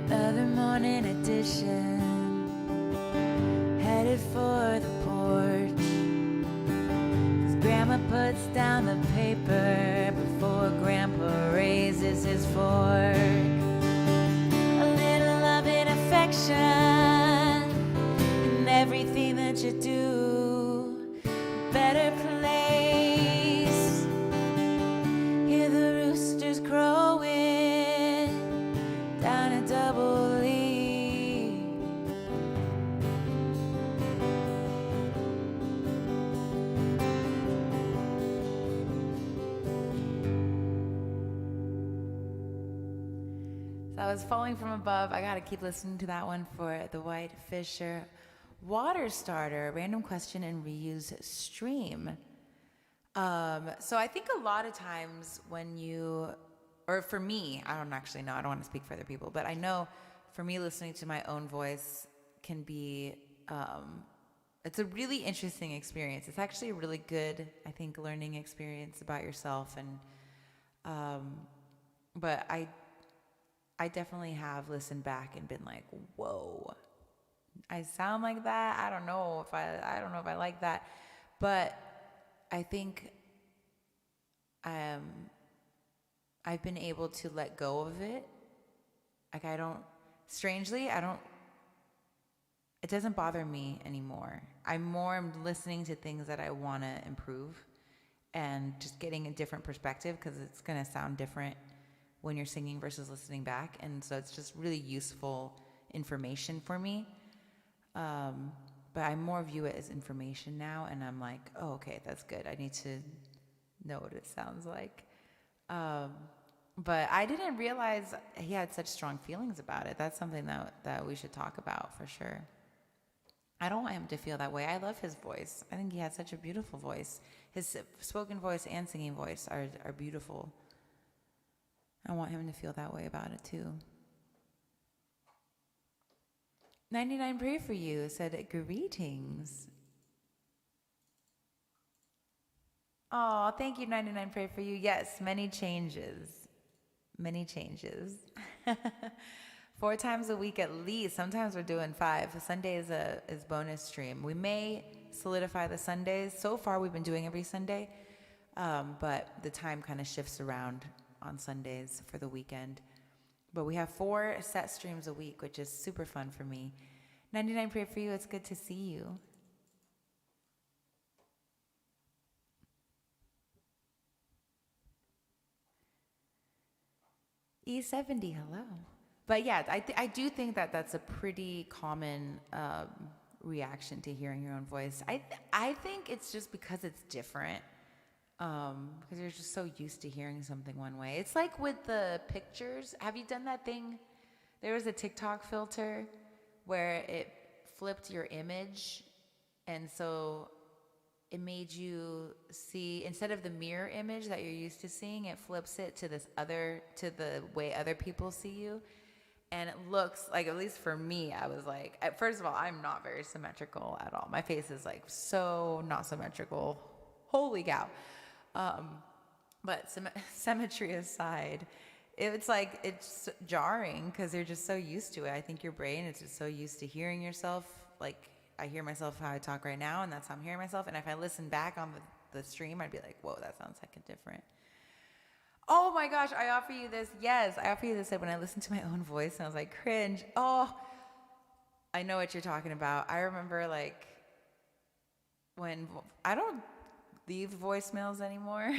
Another morning edition, headed for the porch. Grandma puts down the paper before Grandpa raises his fork. A little love and affection in everything that you do. Better place. Hear the roosters crowing down at Double E. I was falling from above. I gotta keep listening to that one for the White Fisher water starter, random question and reuse stream. So I think a lot of times when you, or for me, I don't actually know, I don't want to speak for other people, but I know for me listening to my own voice can be, it's a really interesting experience. It's actually a really good, I think, learning experience about yourself. And, but I definitely have listened back and been like, whoa, I sound like that. I don't know if I like that. But I think I've been able to let go of it. Like it doesn't bother me anymore. I'm listening to things that I want to improve and just getting a different perspective, because it's going to sound different when you're singing versus listening back. And so it's just really useful information for me. But I more view it as information now, and I'm like, oh, okay, that's good. I need to know what it sounds like. But I didn't realize he had such strong feelings about it. That's something that we should talk about for sure. I don't want him to feel that way. I love his voice. I think he had such a beautiful voice. His spoken voice and singing voice are beautiful. I want him to feel that way about it too. 99 Pray For You said, greetings. Oh, thank you, 99 Pray For You. Yes, many changes. Many changes. 4 times a week at least. Sometimes we're doing 5. Sunday is bonus stream. We may solidify the Sundays. So far, we've been doing every Sunday, but the time kind of shifts around on Sundays for the weekend. But we have 4 set streams a week, which is super fun for me. 99 Pray For You. It's good to see you. E70, hello. But yeah, I do think that that's a pretty common reaction to hearing your own voice. I think it's just because it's different. Because you're just so used to hearing something one way. It's like with the pictures. Have you done that thing? There was a TikTok filter where it flipped your image, and so it made you see, instead of the mirror image that you're used to seeing, it flips it to the way other people see you. And it looks like, at least for me, I was like, first of all, I'm not very symmetrical at all. My face is like so not symmetrical. Holy cow. But symmetry aside, it's like, it's jarring because you're just so used to it. I think your brain is just so used to hearing yourself. Like, I hear myself how I talk right now, and that's how I'm hearing myself. And if I listen back on the stream, I'd be like, whoa, that sounds like a different. Oh my gosh, I offer you this. Yes, I offer you this. When I listened to my own voice, and I was like, cringe. Oh, I know what you're talking about. I remember like when I don't leave voicemails anymore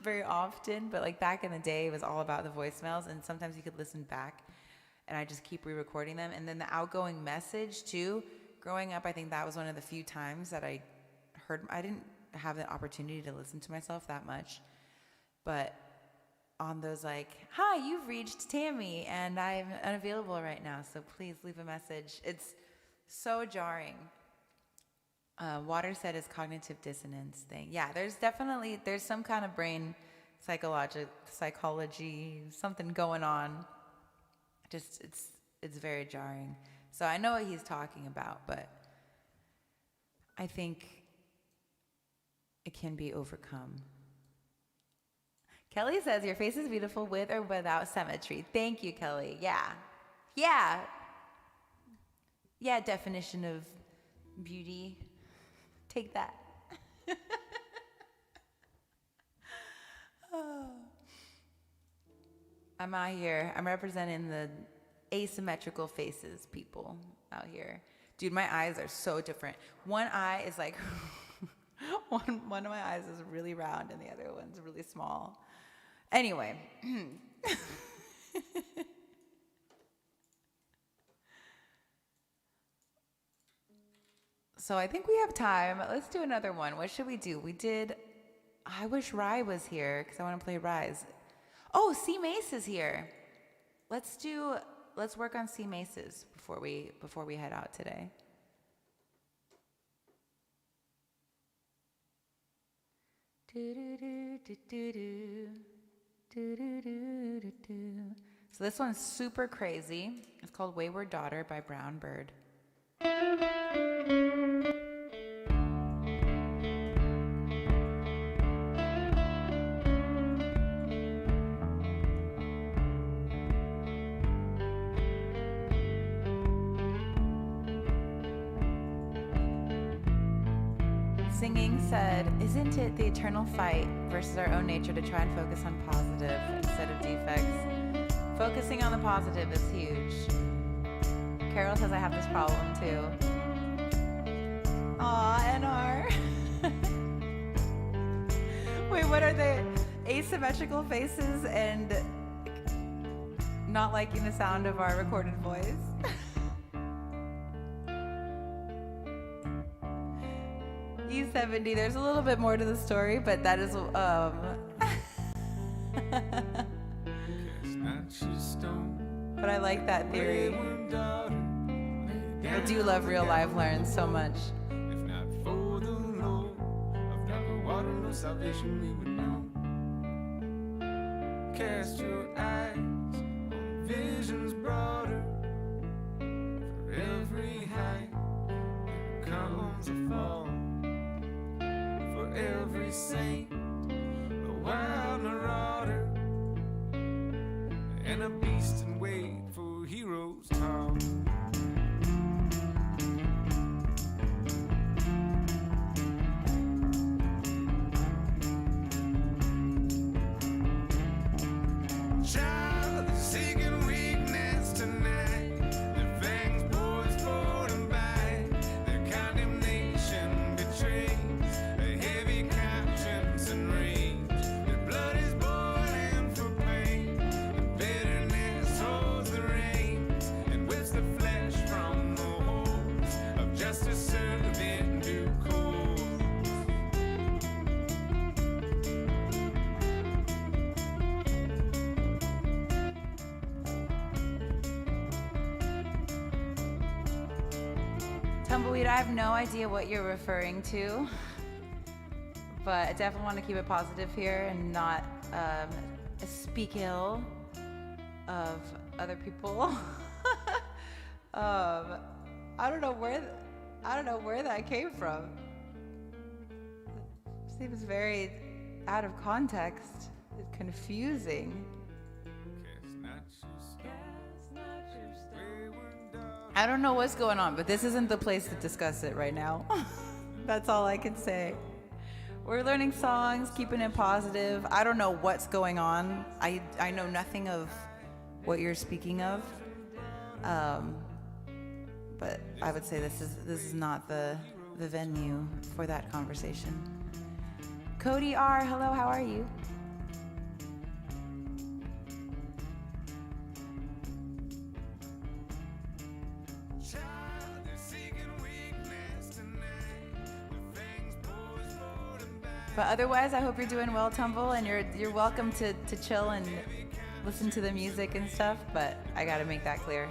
very often, but like back in the day, it was all about the voicemails, and sometimes you could listen back, and I just keep re-recording them. And then the outgoing message too. Growing up, I think that was one of the few times that I didn't have the opportunity to listen to myself that much, but on those like, hi, you've reached Tammy and I'm unavailable right now, so please leave a message. It's so jarring. Water said is cognitive dissonance thing. Yeah, there's some kind of brain psychology, something going on. Just, it's very jarring. So I know what he's talking about, but I think it can be overcome. Kelly says, your face is beautiful with or without symmetry. Thank you, Kelly. Yeah, definition of beauty. Take that. Oh. I'm out here. I'm representing the asymmetrical faces people out here. Dude, my eyes are so different. One eye is like, one of my eyes is really round and the other one's really small. Anyway. So I think we have time. Let's do another one. What should we do? I wish Rye was here because I want to play Rye's. Oh, C Mace is here. Let's work on C Maces before we head out today. So this one's super crazy. It's called Wayward Daughter by Brown Bird. Singing said, isn't it the eternal fight versus our own nature to try and focus on positive instead of defects? Focusing on the positive is huge. Carol says I have this problem too. Aw, NR. Wait, what are they? Asymmetrical faces and not liking the sound of our recorded voice? E70, there's a little bit more to the story, but that is but I like that theory. I do love real life learns so much. If not for the Lord, of darker water, no salvation we would know. Cast your eyes on visions broader. For every height there comes a fall. For every saint, a wild marauder, and a beast in wait for heroes tall. Child seeking weakness tonight, their fangs poised for them by, their condemnation betrays a heavy conscience and rage. Their blood is boiling for pain, and bitterness holds the reins, and whips the flesh from the holes of justice served in due course. Tumbleweed, I have no idea what you're referring to, but I definitely want to keep it positive here and not speak ill of other people. I don't know where that came from. Seems very out of context. It's confusing. I don't know what's going on, but this isn't the place to discuss it right now. That's all I can say. We're learning songs, keeping it positive. I don't know what's going on. I know nothing of what you're speaking of. But I would say this is not the venue for that conversation. Cody R, hello, how are you? But otherwise, I hope you're doing well, Tumble, and you're welcome to chill and listen to the music and stuff, but I gotta make that clear.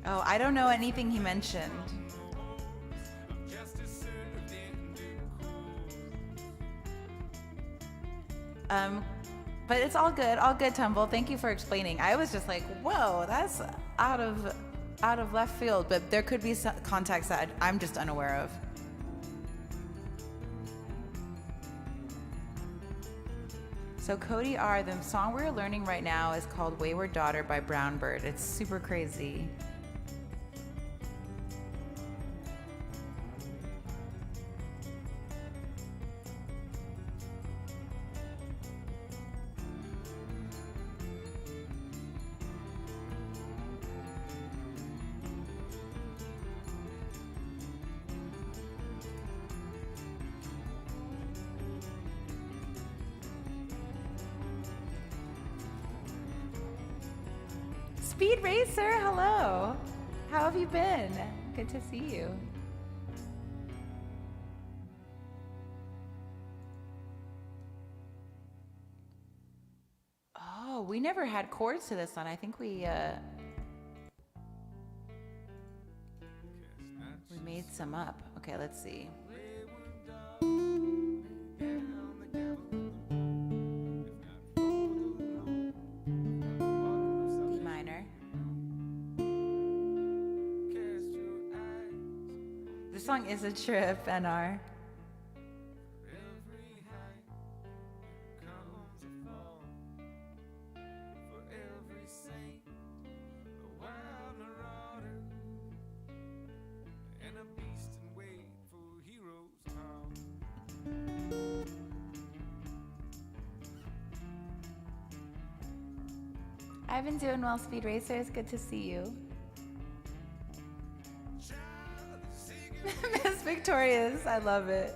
Oh, I don't know anything he mentioned. But it's all good, Tumble. Thank you for explaining. I was just like, whoa, that's out of left field, but there could be some context that I'm just unaware of. So Cody R, the song we're learning right now is called Wayward Daughter by Brown Bird. It's super crazy. Speed Racer, hello. How have you been? Good to see you. Oh, we never had chords to this one. I think we made some up. Okay, let's see. This song is a trip, NR. I've been doing well, Speed Racer. It's good to see you. Miss Victorious, I love it.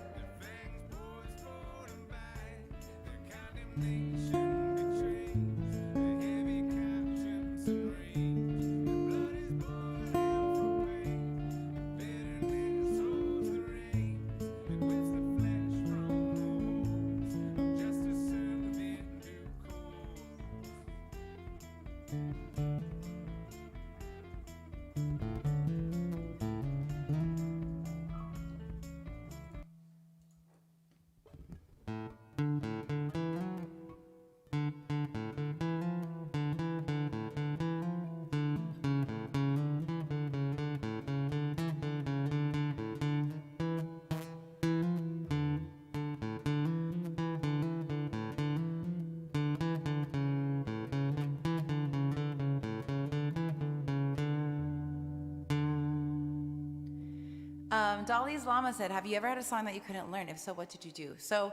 Dolly's Llama said, have you ever had a song that you couldn't learn? If so, what did you do? So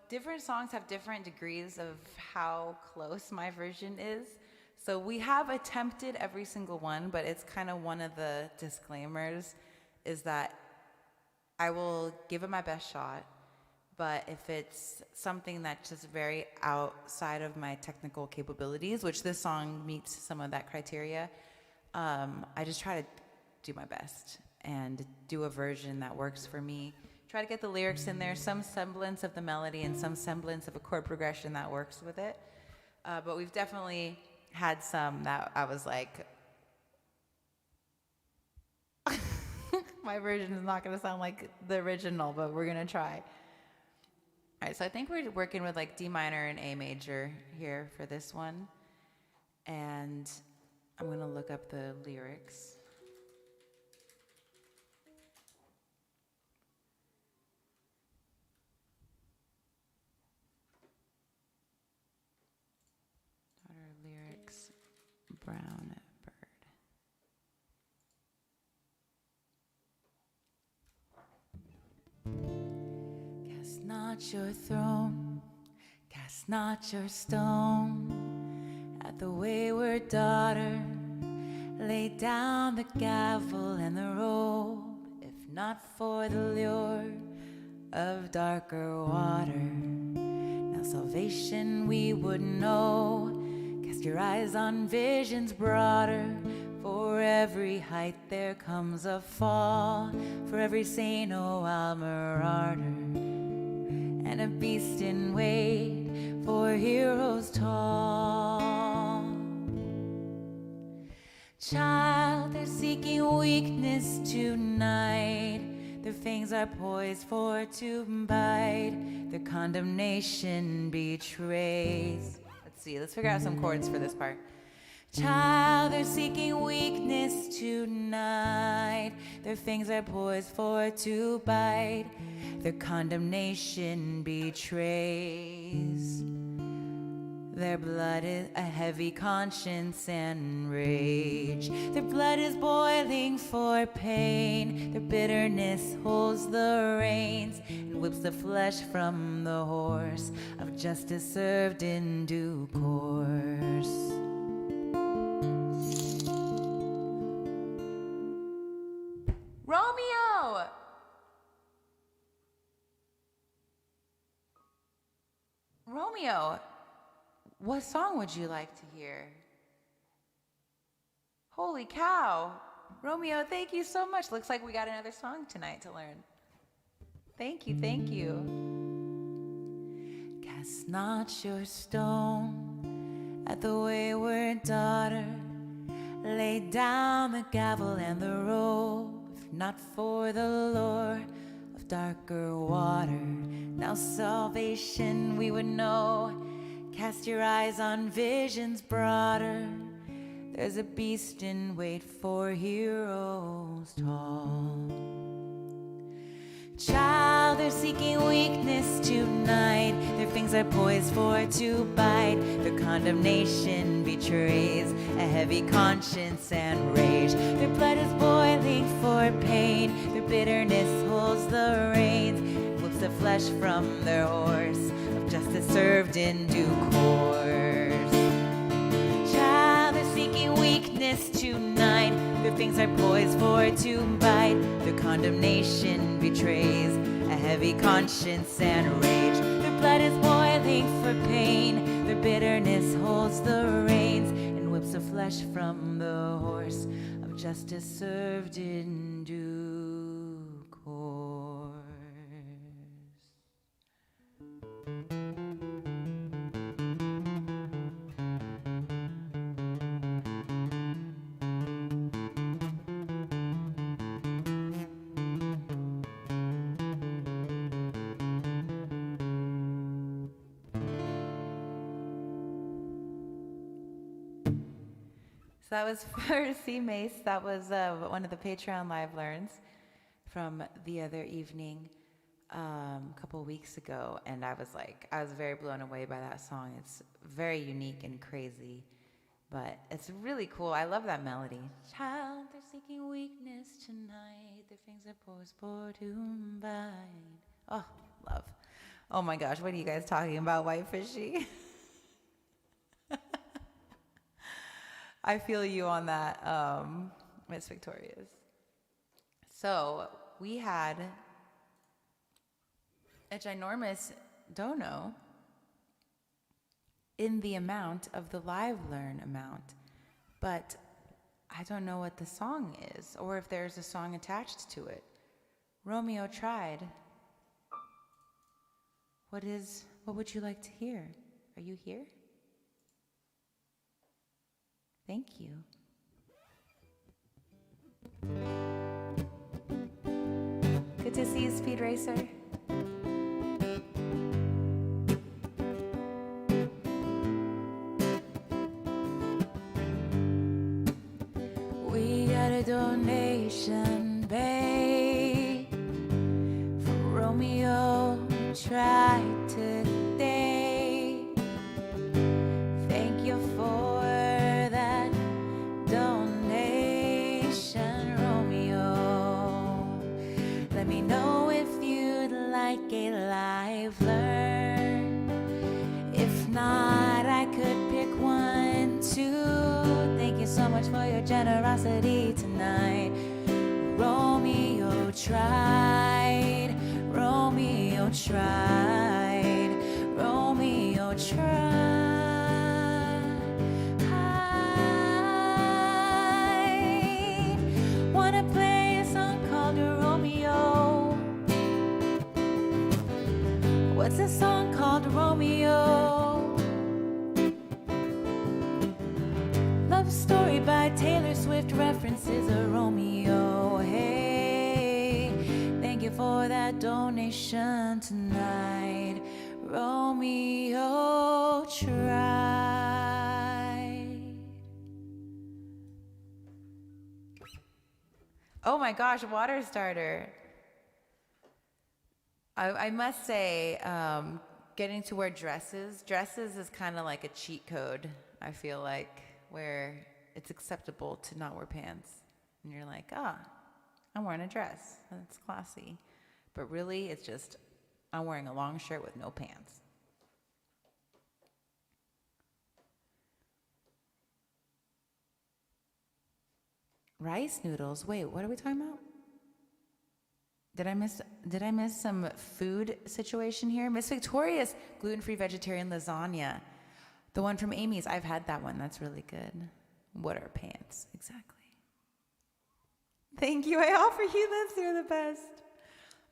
different songs have different degrees of how close my version is. So we have attempted every single one, but it's kind of one of the disclaimers is that I will give it my best shot. But if it's something that's just very outside of my technical capabilities, which this song meets some of that criteria, I just try to do my best and do a version that works for me. Try to get the lyrics in there, some semblance of the melody and some semblance of a chord progression that works with it. But we've definitely had some that I was like, my version is not gonna sound like the original, but we're gonna try. All right, so I think we're working with like D minor and A major here for this one. And I'm going to look up the lyrics. Daughter lyrics, brown bird. Cast not your throne, cast not your stone at the wayward daughter. Lay down the gavel and the robe, if not for the lure of darker water. Now salvation we would know. Cast your eyes on visions broader. For every height there comes a fall. For every saint, oh, Alma martyr. And a beast in wait for heroes tall. Child, they're seeking weakness tonight. Their fangs are poised for to bite. Their condemnation betrays. Let's figure out some chords for this part. Child, they're seeking weakness tonight. Their fangs are poised for to bite. Their condemnation betrays. Their blood is a heavy conscience and rage. Their blood is boiling for pain. Their bitterness holds the reins and whips the flesh from the horse of justice served in due course. Romeo! Romeo! What song would you like to hear? Holy cow. Romeo, thank you so much. Looks like we got another song tonight to learn. Thank you, thank you. Cast not your stone at the wayward daughter. Lay down the gavel and the robe, if not for the lure of darker water. Now salvation we would know. Cast your eyes on visions broader. There's a beast in wait for heroes tall. Child, they're seeking weakness tonight. Their fangs are poised for to bite. Their condemnation betrays a heavy conscience and rage. Their blood is boiling for pain. Their bitterness holds the reins, whips the flesh from their horse of justice served in due course. Child, they're seeking weakness tonight. Their fangs are poised for to bite. Their condemnation betrays a heavy conscience and rage. Their blood is boiling for pain. Their bitterness holds the reins and whips the flesh from the horse of justice served in due course. So that was for C Mace. That was one of the Patreon live learns from the other evening a couple weeks ago, and I was very blown away by that song. It's very unique and crazy, but it's really cool. I love that melody. Child, they're seeking weakness tonight. Their fangs are poised for to bite. Oh, love. Oh my gosh, what are you guys talking about, White Fishy? I feel you on that, Miss Victorious. So we had a ginormous dono in the amount of the live learn amount, but I don't know what the song is or if there's a song attached to it. Romeo tried. What would you like to hear? Are you here? Thank you. Good to see you, Speed Racer. a donation, babe. For Romeo tried today. Thank you for that donation, Romeo. Let me know if you'd like a live learn. If not, I could pick one too. Thank you so much for your generosity tonight. Romeo tried. Romeo tried. Romeo tried. I wanna play a song called Romeo. What's a song called Romeo? Love story by Taylor Swift references a Romeo. Hey, thank you for that donation tonight. Romeo tried. Oh my gosh, water starter. I must say, getting to wear dresses is kind of like a cheat code, I feel like, where it's acceptable to not wear pants. And you're like, I'm wearing a dress. That's classy. But really, it's just, I'm wearing a long shirt with no pants. Rice noodles? Wait, what are we talking about? Did I miss some food situation here? Miss Victoria's gluten-free vegetarian lasagna. The one from Amy's. I've had that one. That's really good. What are pants? Exactly. Thank you. I offer you this. You're the best.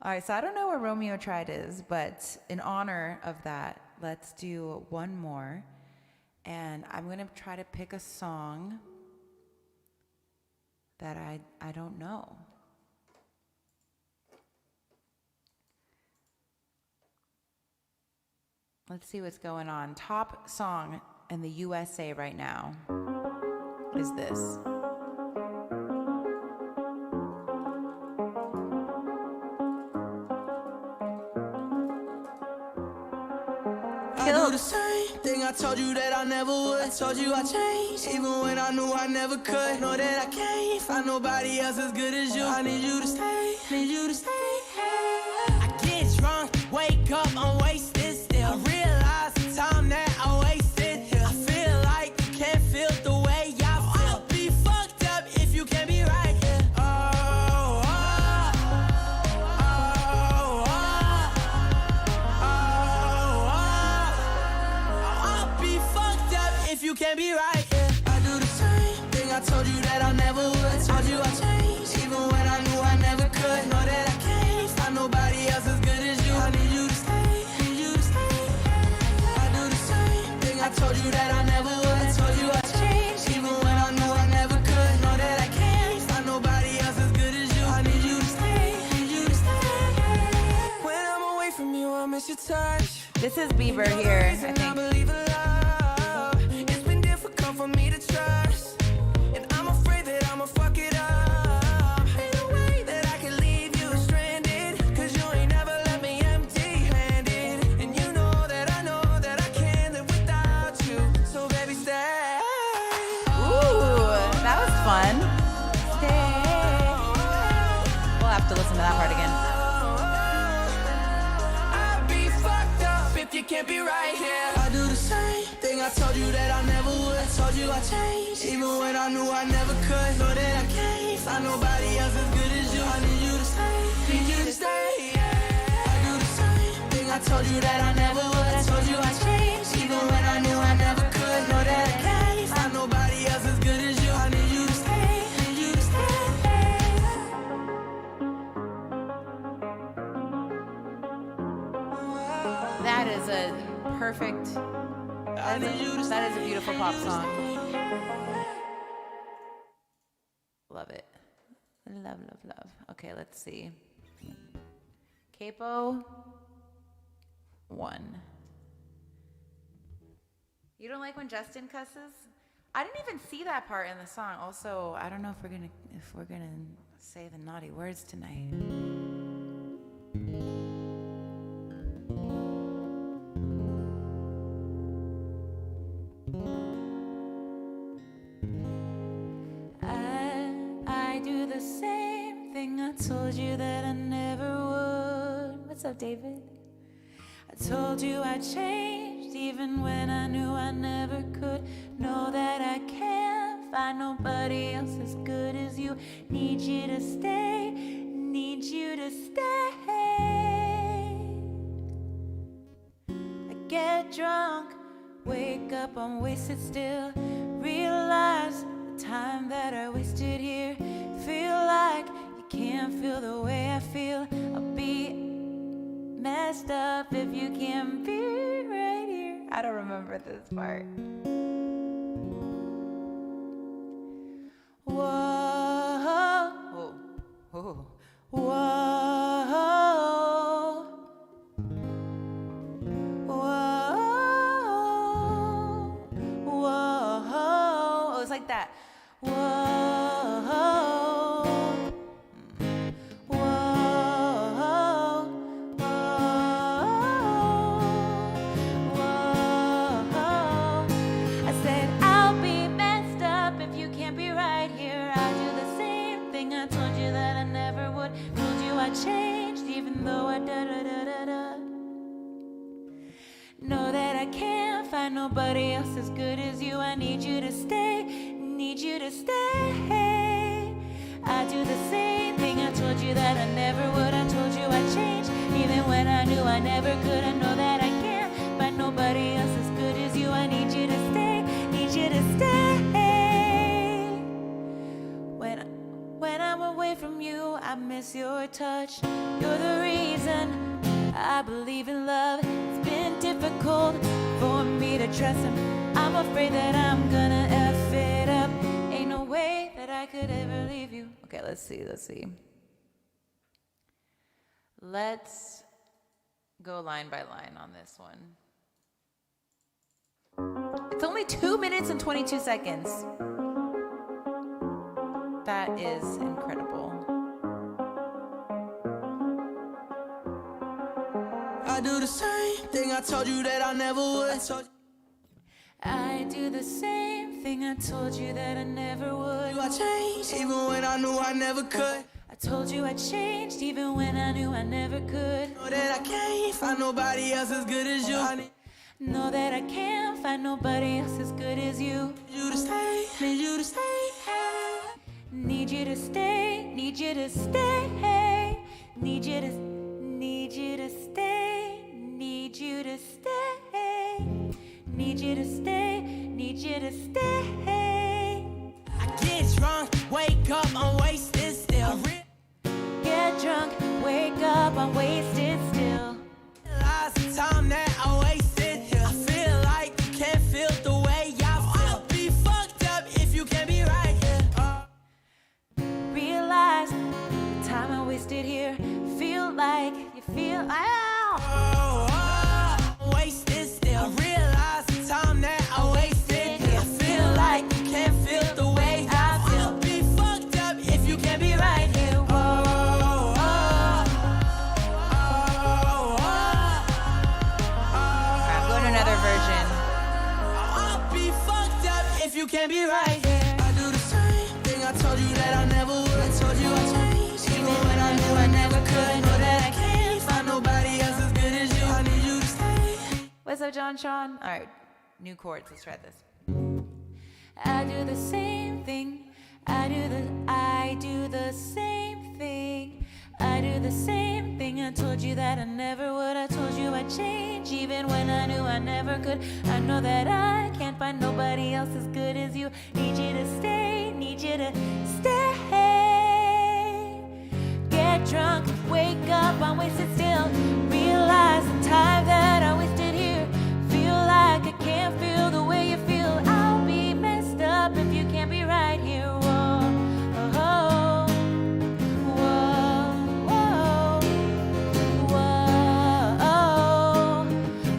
All right, so I don't know where Romeo tried is, but in honor of that, let's do one more. And I'm going to try to pick a song that I don't know. Let's see what's going on. Top song in the USA right now is this. I do the same thing I told you that I never would. I told you I changed, even when I knew I never could. Know that I can't find nobody else as good as you. I need you to stay, need you to stay. I get drunk, wake up, I'm wasted still. I realize the time that I wasted here. I feel like you can't feel the way I feel. I'll be fucked up if you can't be right here. You can't be right, yeah. I do the same thing I told you that I never would. Told you I changed, even when I knew I never could. Know that I can't find nobody else as good as you. I need you to stay, need you to stay. I do the same thing I told you that I never would. Told you I changed, even when I knew I never could. Know that I can't find nobody else as good as you. I need you to stay, need you to stay. When I'm away from you, I miss your touch. This is Bieber here, I think. For me to trust, and I'm afraid that I'ma fuck it up. Ain't no way that I can leave you stranded, cause you ain't never left me empty-handed. And you know that I can't live without you. So baby, stay. Ooh, that was fun. Stay. We'll have to listen to that part again. I'd be fucked up if you can't be right here. I do the same thing I told you that I never would. Told you I changed, even when I knew I never could. Know that I can't find nobody else as good as you. I need you to stay, need you to stay. I do the same thing I told you that I never would. I told you I changed, even when I knew I never could. Know that I can't find nobody else as good as you. I need you to stay, need you to stay. That is a perfect... That is a beautiful pop song. Love it. Love, love, love. Okay, let's see. Capo 1. You don't like when Justin cusses? I didn't even see that part in the song. Also, I don't know if we're gonna say the naughty words tonight. I do the same thing I told you that I never would. What's up, David? I told you I changed even when I knew I never could. Know that I can't find nobody else as good as you. Need you to stay, need you to stay. I get drunk, wake up, I'm wasted still. Realize the time that I wasted here. Feel like you can't feel the way I feel. I'll be messed up if you can't be right here. I don't remember this part. Whoa, whoa, whoa, whoa, whoa. It's like that. Whoa. Changed even though I da-da-da-da-da. Know that I can't find nobody else as good as you. I need you to stay, need you to stay. I do the same thing I told you that I never would. I told you I changed even when I knew I never could. I know that I can't find nobody else as good as you. I need you to stay, need you to stay. When I'm away from you, I miss your touch. You're the reason I believe in love. It's been difficult for me to trust him. I'm afraid that I'm gonna F it up. Ain't no way that I could ever leave you. Okay, let's see. Let's go line by line on this one. It's only 2 minutes and 22 seconds. That is incredible. I do the same thing I told you that I never would. I do the same thing I told you that I never would. I changed even when I knew I never could. I told you I changed even when I knew I never could. Know that I can't find nobody else as good as you. Know that I can't find nobody else as good as you. Need you to stay, need you to stay. Need you to stay, need you to stay. Need you to stay, need you to stay. Need you to stay, need you to stay. I get drunk, wake up, I'm wasted still. Get drunk, wake up, I'm wasted still. Realize the time that I wasted here. I feel like you can't feel the way I feel. I'll be fucked up if you can't be right here. Realize the time I wasted here. Feel like you feel Wasted still. I realize the time that I wasted here. I feel like you can't feel the way I feel. I'll be fucked up if you can't be right here. I'm going to another version. I'll be fucked up if you can't be right here. I do the same thing I told you that I never would. I told you I changed even when I knew I never could. Know that I can't find nobody else as good as you. I need you to stay. What's up, John Sean? All right, new chords. Let's try this. I do the same thing. I do the same thing. I do the same thing I told you that I never would. I told you I'd change even when I knew I never could. I know that I can't find nobody else as good as you. Need you to stay, need you to stay. Get drunk, wake up, I'm wasted still. Realize the time that I wasted here. Feel like I can't feel the way you feel. I'll be messed up if you can't be right here. Whoa, oh, whoa, whoa, whoa.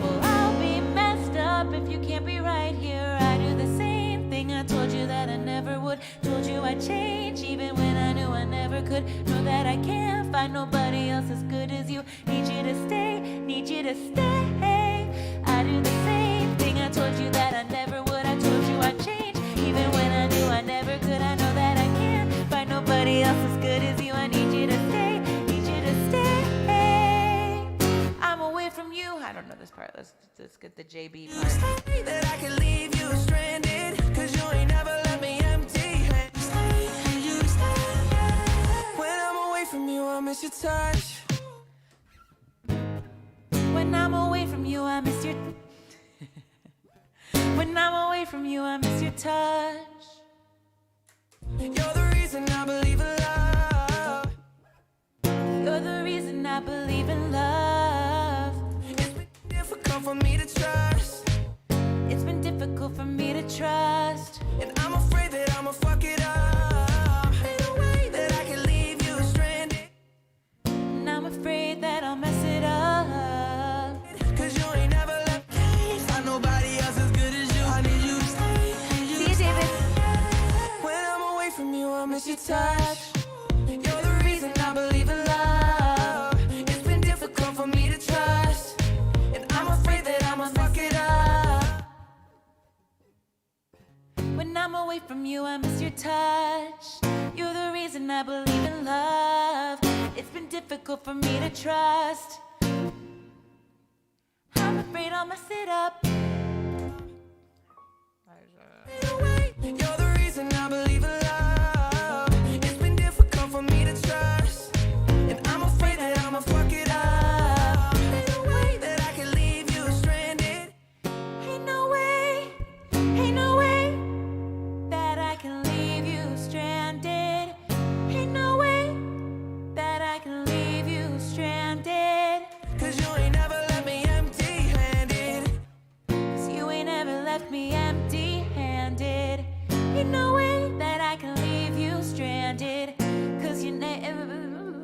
Well, I'll be messed up if you can't be right here. I do the same thing I could. Know that I can't find nobody else as good as you. Need you to stay, need you to stay. I do the same thing I told you that I never would. I told you I'd change, even when I knew I never could. I know that I can't find nobody else as good as you. I need you to stay, need you to stay. I'm away from you. I don't know this part. Let's get the JB part. Say that I can leave you stranded, cause you ain't never left me empty. Need you to stay. When I'm away from you, I miss your touch. When I'm away from you, I miss your When I'm away from you, I miss your touch. You're the reason I believe in love. You're the reason I believe in love. It's been difficult for me to trust, It's been difficult for me to trust. and I'm afraid that I'ma fuck it up. Ain't no way that I can leave you stranded, And I'm afraid that I'll mess it up. cause you ain't never left me. Find nobody else as good as you. I need you to stay. Need you See you, to David. When I'm away from you, I miss your touch. You're the reason I believe in love. It's been difficult for me to trust, and I'm afraid that I'ma fuck it up. When I'm away from you, I miss your touch. You're the reason I believe in love. It's been difficult for me to trust. I'm afraid I'll mess it up. Ain't no way. You're the reason I believe in love. It's been difficult for me to trust, and I'm afraid that I'ma fuck it up. Ain't no way that I can leave you stranded. Ain't no way, ain't no way that I can leave you stranded. Ain't no way that I can leave you stranded. Cause you ain't never left me empty-handed. 'Cause you ain't ever left me empty-handed. Ain't no way that I can leave you stranded. 'Cause you never.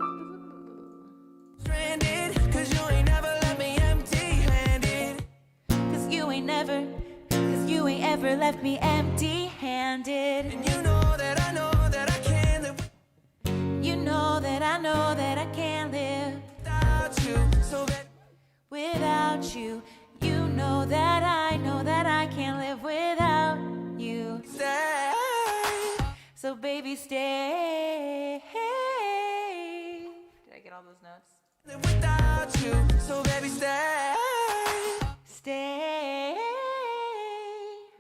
Stranded. Cause you ain't never left me empty-handed. Cause you ain't ever left me empty-handed. And you know that I know that I can't live You know that I know that I can't live without you. So that without you. You know that I can't live without you. stay. So baby, stay. Did I get all those notes? Live without you. So baby, stay. Stay.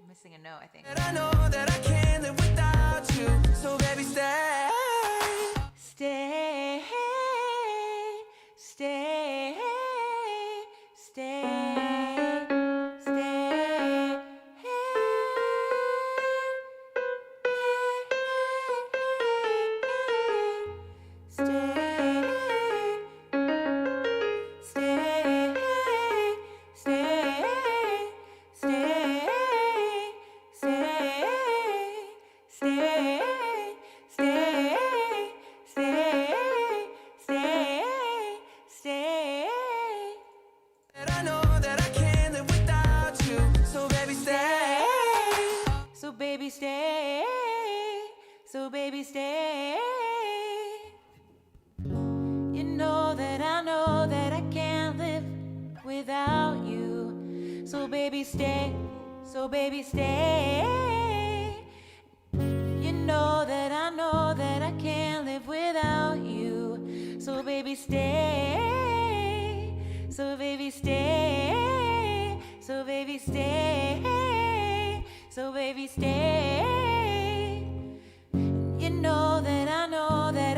I'm missing a note, I think. And I know that I can't live without you. So baby, stay. Stay. Stay. Stay. And I know that I can't live without you. So baby, stay. So baby, stay. So baby, stay. You know that I can't live without you. So baby, stay. So baby, stay. You know that I can't live without you. So baby, stay. So baby, stay. So baby, stay. So baby, stay. You know that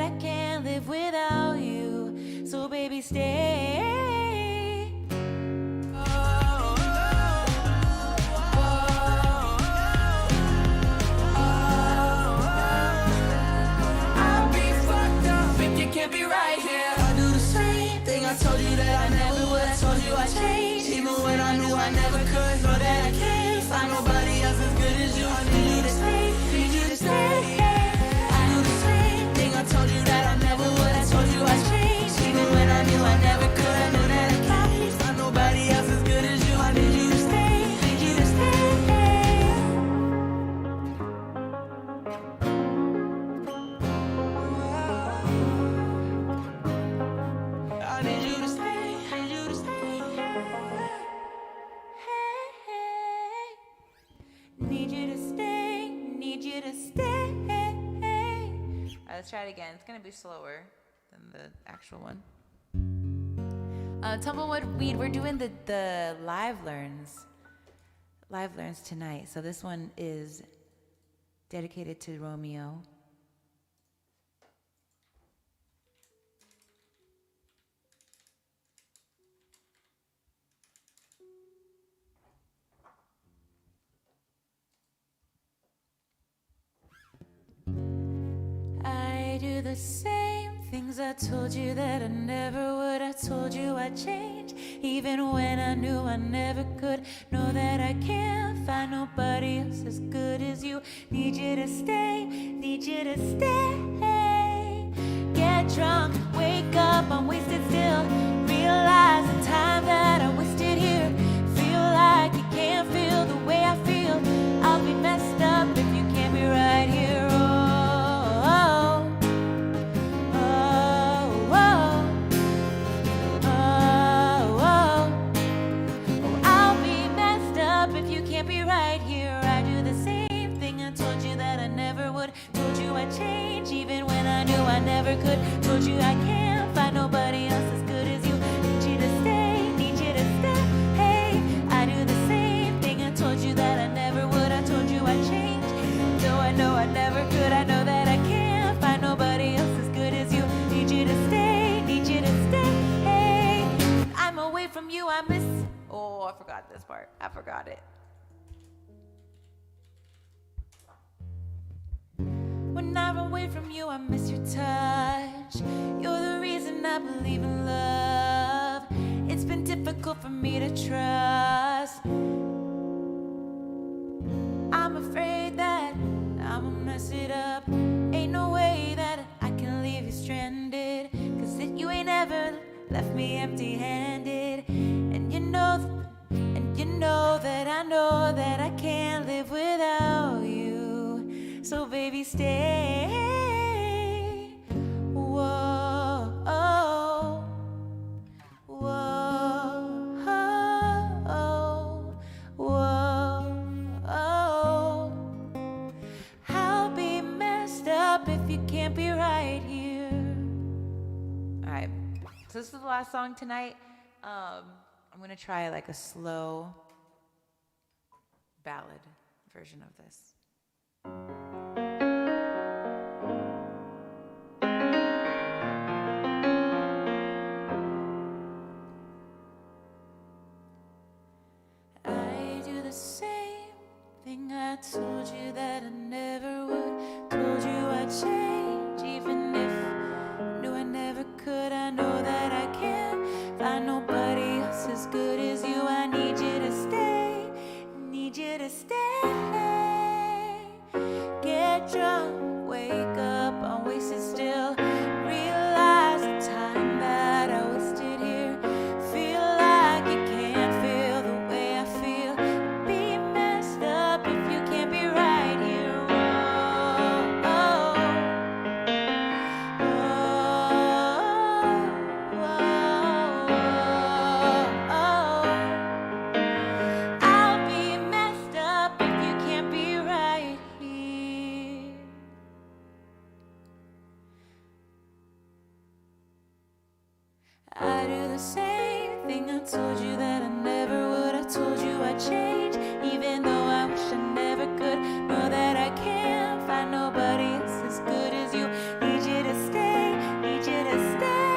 I can't live without you. So baby, stay. I'll be fucked up if you can't be right here. I do the same thing I told you that I never would. I told you I'd change, even when I knew I never could. Know that I can't find nobody else as good as you. I need you to stay, need you to stay. I do the same thing I told you that I never would. I told you I'd change, even when I knew I never could. you to stay. All right, let's try it again. It's gonna be slower than the actual one. Tumbleweed Weed, we're doing the live learns tonight. So this one is dedicated to Romeo. I do the same things I told you that I never would. I told you I'd change, even when I knew I never could. Know that I can't find nobody else as good as you. Need you to stay, need you to stay. Get drunk, wake up, I'm wasted still. Realize the time that I wasted here. Feel like you can't feel the way I feel. I'll be messed up if you can't be right here. Change even when I knew I never could. Told you I can't find nobody else as good as you. Need you to stay, need you to stay. Hey, I do the same thing I told you that I never would. I told you I'd change, though I know I never could. I know that I can't find nobody else as good as you. Need you to stay, need you to stay. Hey, I'm away from you, I miss. Oh, I forgot this part. I forgot it. When I'm away from you, I miss your touch. You're the reason I believe in love. It's been difficult for me to trust. I'm afraid that I'ma mess it up. Ain't no way that I can leave you stranded. Cause you ain't ever left me empty-handed. And you know that I know that I can't live without you. So baby, stay. Whoa, oh, whoa, oh, whoa, oh. I'll be messed up if you can't be right here. All right, so this is the last song tonight. I'm gonna try like a slow ballad version of this. I told you that I never would. Told you I'd change, even if knew I never could. I know that I can't find nobody else as good as you. I need you to stay, need you to stay. Get drunk, wake up, I'm wasted still. Realize the time that I wasted here. Feel like you can't feel the way I feel. Be messed up if you can't be right here. Oh, oh, oh, oh, oh. I'll be messed up if you can't be right here. I do the same thing I told you that I never would. I told you I'd change, even though I wish I never could. Know that I can't find nobody else as good as you. Need you to stay, need you to stay.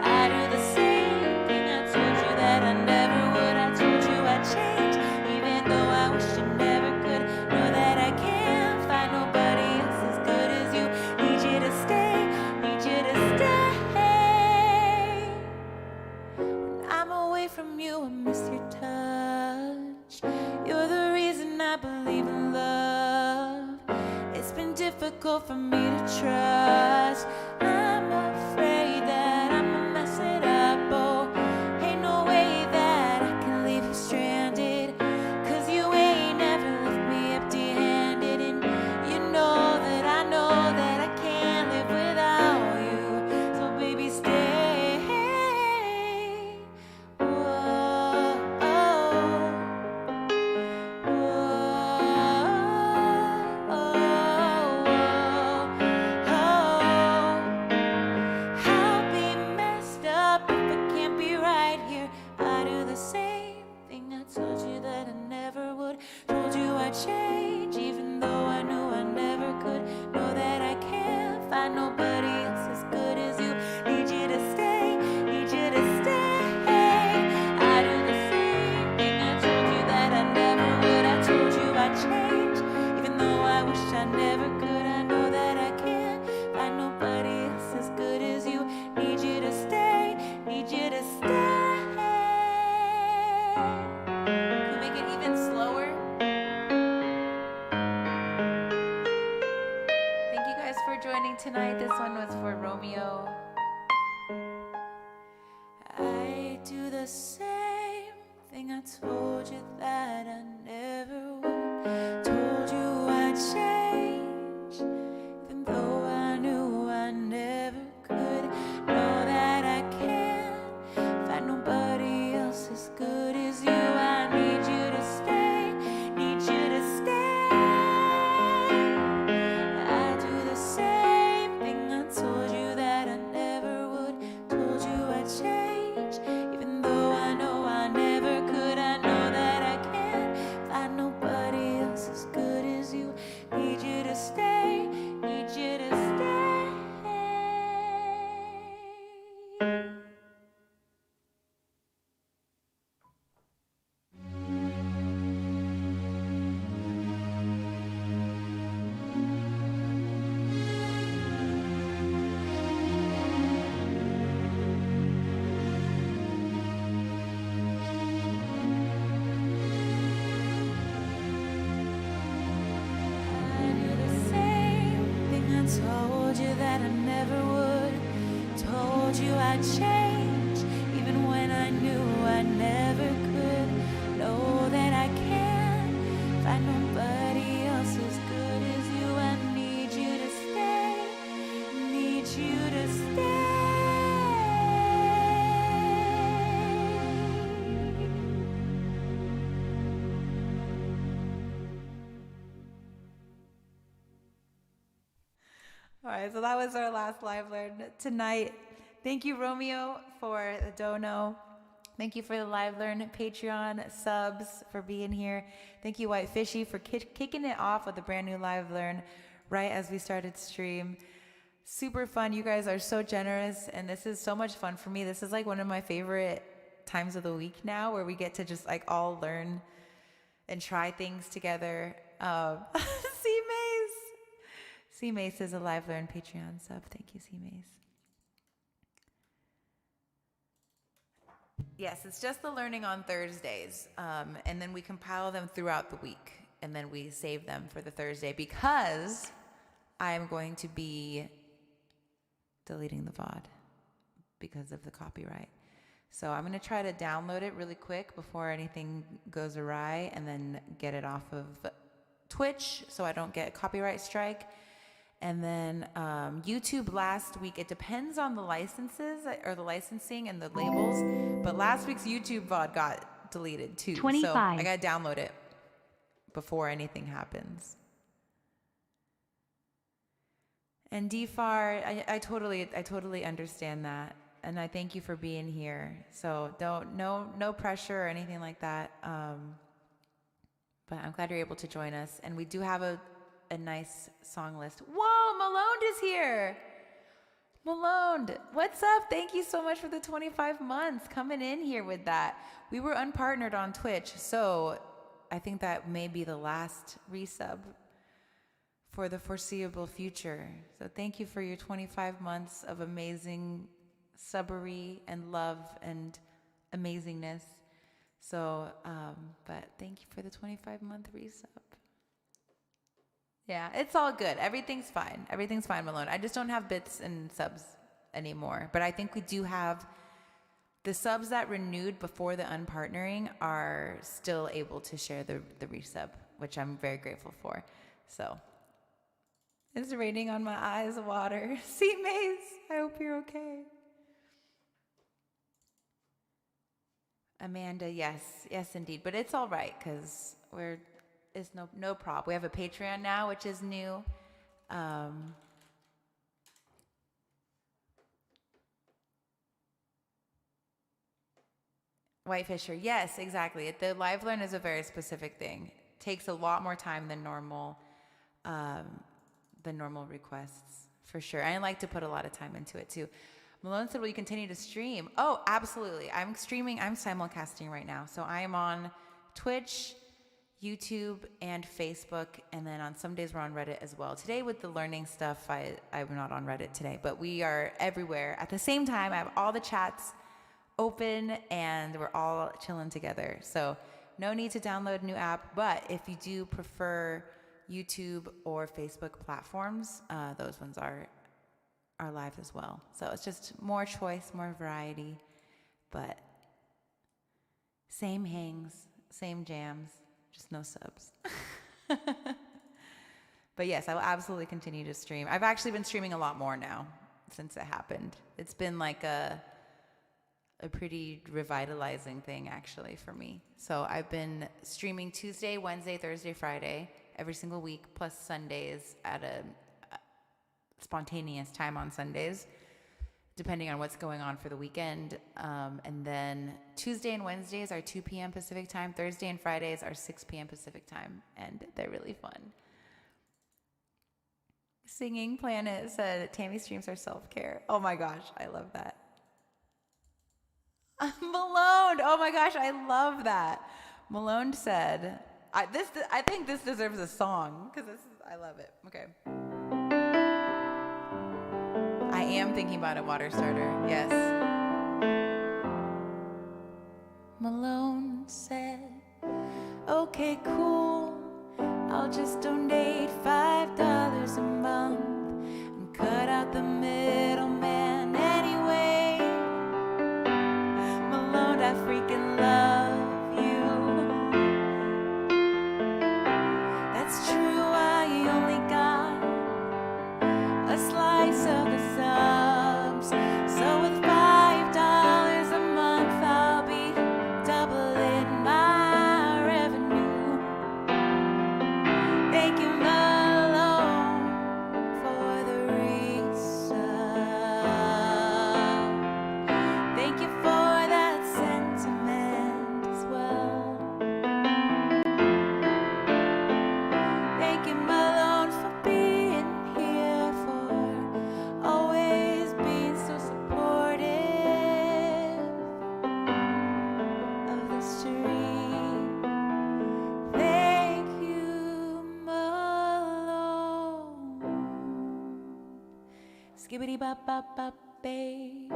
I do the same thing I told you that I never would. I told you I'd change, even though I wish I never could. Know that I can't find nobody else as good as you. Need you to stay, need you to stay. I'm away from you, I miss your touch. You're the reason I believe in love. It's been difficult for me to trust. I'm afraid that I'ma mess it up. Oh, ain't no way that I can leave you stranded. Cause you ain't never left me empty-handed. And you know that I can't live without you. So baby, stay. Whoa, oh, wish I never could. I know that I can't find nobody else as good as you. Need you to stay, need you to stay. Can we make it even slower? Thank you guys for joining tonight. This one was for Romeo. I do the same thing I told you that I never would. Told you I'd change, even though I knew I never could. Know that I can't find nobody else as good as you. I need you to stay, need you to stay. I do the same thing I told you that I never would. Told you I'd change, even though I know I never could. I know that I can't find nobody else as good as you. Need you to stay, need you to stay. I do the same thing I told you that I never would. Told you I'd change, even when I knew I never could. Know that I can't find nobody else as good as you. I need you to stay, need you to stay. All right, so that was our last live learn tonight. Thank you, Romeo, for the dono. Thank you for the live learn Patreon subs for being here. Thank you, White Fishy, for kicking it off with a brand new live learn right as we started stream. Super fun. You guys are so generous, and this is so much fun for me. This is like one of my favorite times of the week now, where we get to just like all learn and try things together. C Mace. C Mace is a live learn Patreon sub. Thank you, C Mace. Yes, it's just the learning on Thursdays, and then we compile them throughout the week, and then we save them for the Thursday because I am going to be deleting the VOD because of the copyright. So I'm going to try to download it really quick before anything goes awry, and then get it off of Twitch so I don't get a copyright strike. And then YouTube last week, it depends on the licenses or the licensing and the labels, but last week's YouTube VOD got deleted too. 25. So I got to download it before anything happens. And DFAR, I totally understand that. And I thank you for being here. So no pressure or anything like that. But I'm glad you're able to join us. And we do have a nice song list. Whoa, Malone is here. Malone, what's up? Thank you so much for the 25 months coming in here with that. We were unpartnered on Twitch, so I think that may be the last resub for the foreseeable future. So thank you for your 25 months of amazing subbery and love and amazingness. So, but thank you for the 25-month resub. Yeah, it's all good. Everything's fine. Everything's fine, Malone. I just don't have bits and subs anymore. But I think we do have the subs that renewed before the unpartnering are still able to share the resub, which I'm very grateful for. So it's raining on my eyes water. See, Maze, I hope you're okay. Amanda, yes, indeed. But it's all right because it's no problem. We have a Patreon now, which is new. Whitefisher, yes, exactly. The live learn is a very specific thing. It takes a lot more time than normal requests, for sure. And I like to put a lot of time into it too. Malone said, will you continue to stream? Oh, absolutely. I'm streaming. I'm simulcasting right now. So I am on Twitch, YouTube and Facebook, and then on some days we're on Reddit as well. Today with the learning stuff, I'm not on Reddit today, but we are everywhere. At the same time, I have all the chats open and we're all chilling together. So no need to download a new app, but if you do prefer YouTube or Facebook platforms, those ones are live as well. So it's just more choice, more variety, but same hangs, same jams, just no subs. But yes, I will absolutely continue to stream. I've actually been streaming a lot more now since it happened. It's been like a pretty revitalizing thing actually for me. So I've been streaming Tuesday, Wednesday, Thursday, Friday, every single week, plus Sundays at a spontaneous time on Sundays, depending on what's going on for the weekend. And then Tuesday and Wednesdays are 2 p.m. Pacific time. Thursday and Fridays are 6 p.m. Pacific time. And they're really fun. Singing Planet said, Tammy streams are self-care. Oh my gosh, I love that. Malone, oh my gosh, I love that. Malone said, I think this deserves a song because I love it. Okay. I am thinking about a water starter. Yes. Malone said, okay, cool. I'll just donate $5 a month and cut out the middleman anyway. Malone, I freaking love you. That's true, I only got a slice of the subs. So with $5 a month, I'll be doubling my revenue. Thank you, Malone, for the resub. Thank you for that sentiment as well. Thank you, Malone, for being here, for always being so supportive of the stream. Thank you, Malone. Skibbity bop bop bop babe.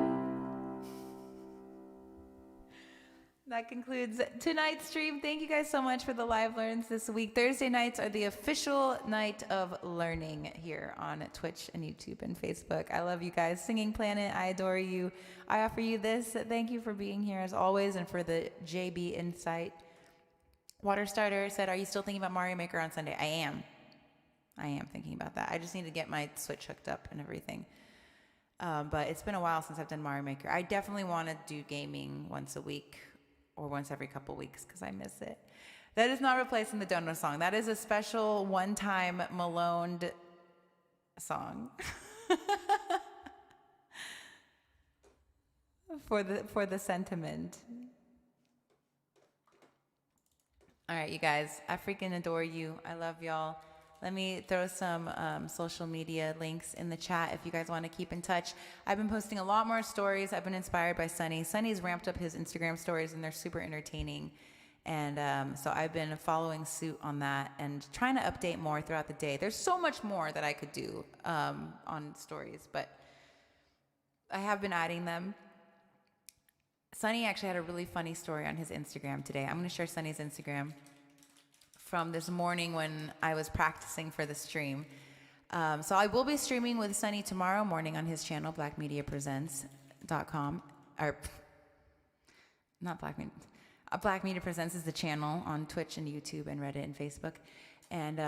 That concludes tonight's stream. Thank you guys so much for the live learns this week. Thursday nights are the official night of learning here on Twitch and YouTube and Facebook. I love you guys. Singing Planet, I adore you. I offer you this. Thank you for being here as always and for the JB insight. Water Starter said, are you still thinking about Mario Maker on Sunday? I am thinking about that. I just need to get my Switch hooked up and everything. But it's been a while since I've done Mario Maker. I definitely want to do gaming once a week or once every couple weeks because I miss it. That is not replacing the Dono song. That is a special one-time Maloned song for the sentiment. All right, you guys, I freaking adore you. I love y'all. Let me throw some social media links in the chat if you guys want to keep in touch. I've been posting a lot more stories. I've been inspired by Sunny. Sunny's ramped up his Instagram stories, and they're super entertaining. And so I've been following suit on that and trying to update more throughout the day. There's so much more that I could do on stories, but I have been adding them. Sunny actually had a really funny story on his Instagram today. I'm going to share Sunny's Instagram from this morning when I was practicing for the stream. So I will be streaming with Sunny tomorrow morning on his channel, blackmediapresents.com. Or, not Black Media. Black Media Presents is the channel on Twitch and YouTube and Reddit and Facebook. And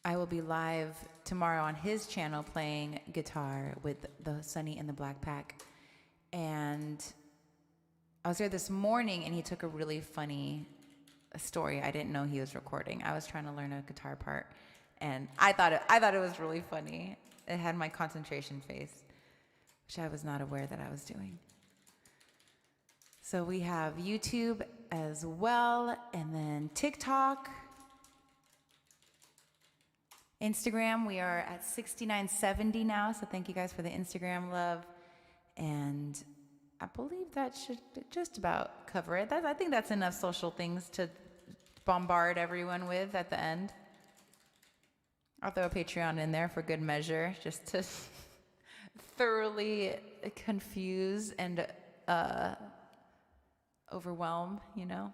I will be live tomorrow on his channel playing guitar with the Sunny and the Black Pack. And I was there this morning and he took a really funny story. I didn't know he was recording. I was trying to learn a guitar part and I thought it was really funny. It had my concentration face, which I was not aware that I was doing. So we have YouTube as well, and then TikTok, Instagram. We are at 6970 now, so thank you guys for the Instagram love. And I believe that should just about cover it. I think that's enough social things to bombard everyone with at the end. I'll throw a Patreon in there for good measure, just to thoroughly confuse and overwhelm, you know?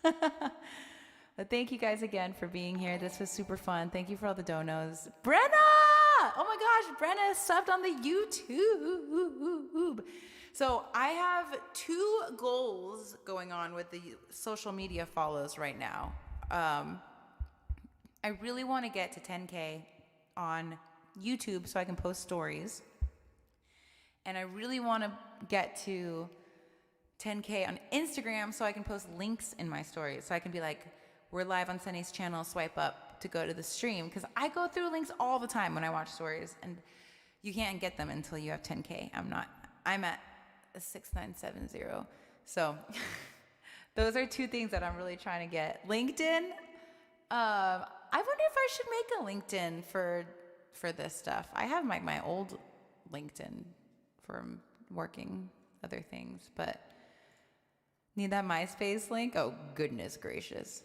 But thank you guys again for being here. This was super fun. Thank you for all the donos. Brenna! Oh my gosh, Brenna subbed on the YouTube. So I have 2 goals going on with the social media follows right now. I really want to get to 10K on YouTube so I can post stories. And I really want to get to 10K on Instagram so I can post links in my stories. So I can be like, we're live on Sunny's channel, swipe up to go to the stream. Because I go through links all the time when I watch stories. And you can't get them until you have 10K. I'm at 6970. So those are 2 things that I'm really trying to get. LinkedIn. I wonder if I should make a LinkedIn for this stuff. I have my old LinkedIn from working other things, but need that MySpace link? Oh, goodness gracious.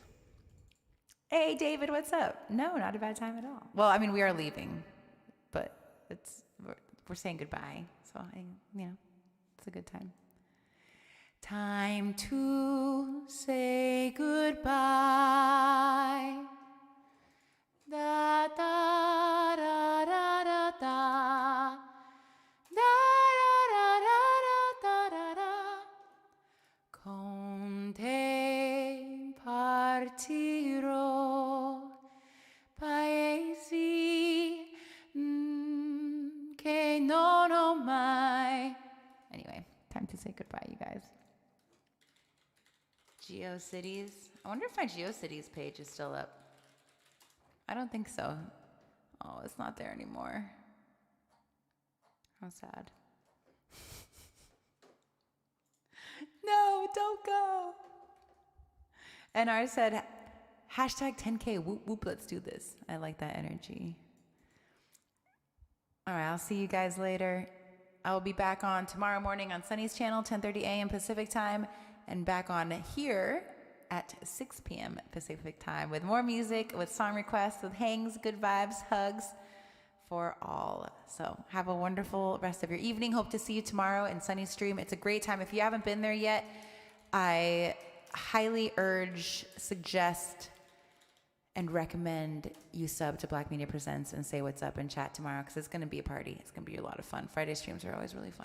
Hey, David, what's up? No, not a bad time at all. Well, I mean, we are leaving, but we're saying goodbye. So, it's a good time. Time to say goodbye. Da da da da da da. Da da da da da da. Con te partirò, paesi che non ho mai. Anyway, time to say goodbye, you guys. GeoCities. I wonder if my GeoCities page is still up. I don't think so. Oh, it's not there anymore. How sad. No, don't go. And I said, hashtag 10K, whoop, whoop, let's do this. I like that energy. All right, I'll see you guys later. I will be back on tomorrow morning on Sunny's channel, 10:30 a.m. Pacific time, and back on here at 6 p.m. Pacific time with more music, with song requests, with hangs, good vibes, hugs for all. So have a wonderful rest of your evening. Hope to see you tomorrow in Sunny's stream. It's a great time. If you haven't been there yet, I highly urge, suggest, and recommend you sub to Black Media Presents and say what's up and chat tomorrow, because it's going to be a party. It's going to be a lot of fun. Friday streams are always really fun.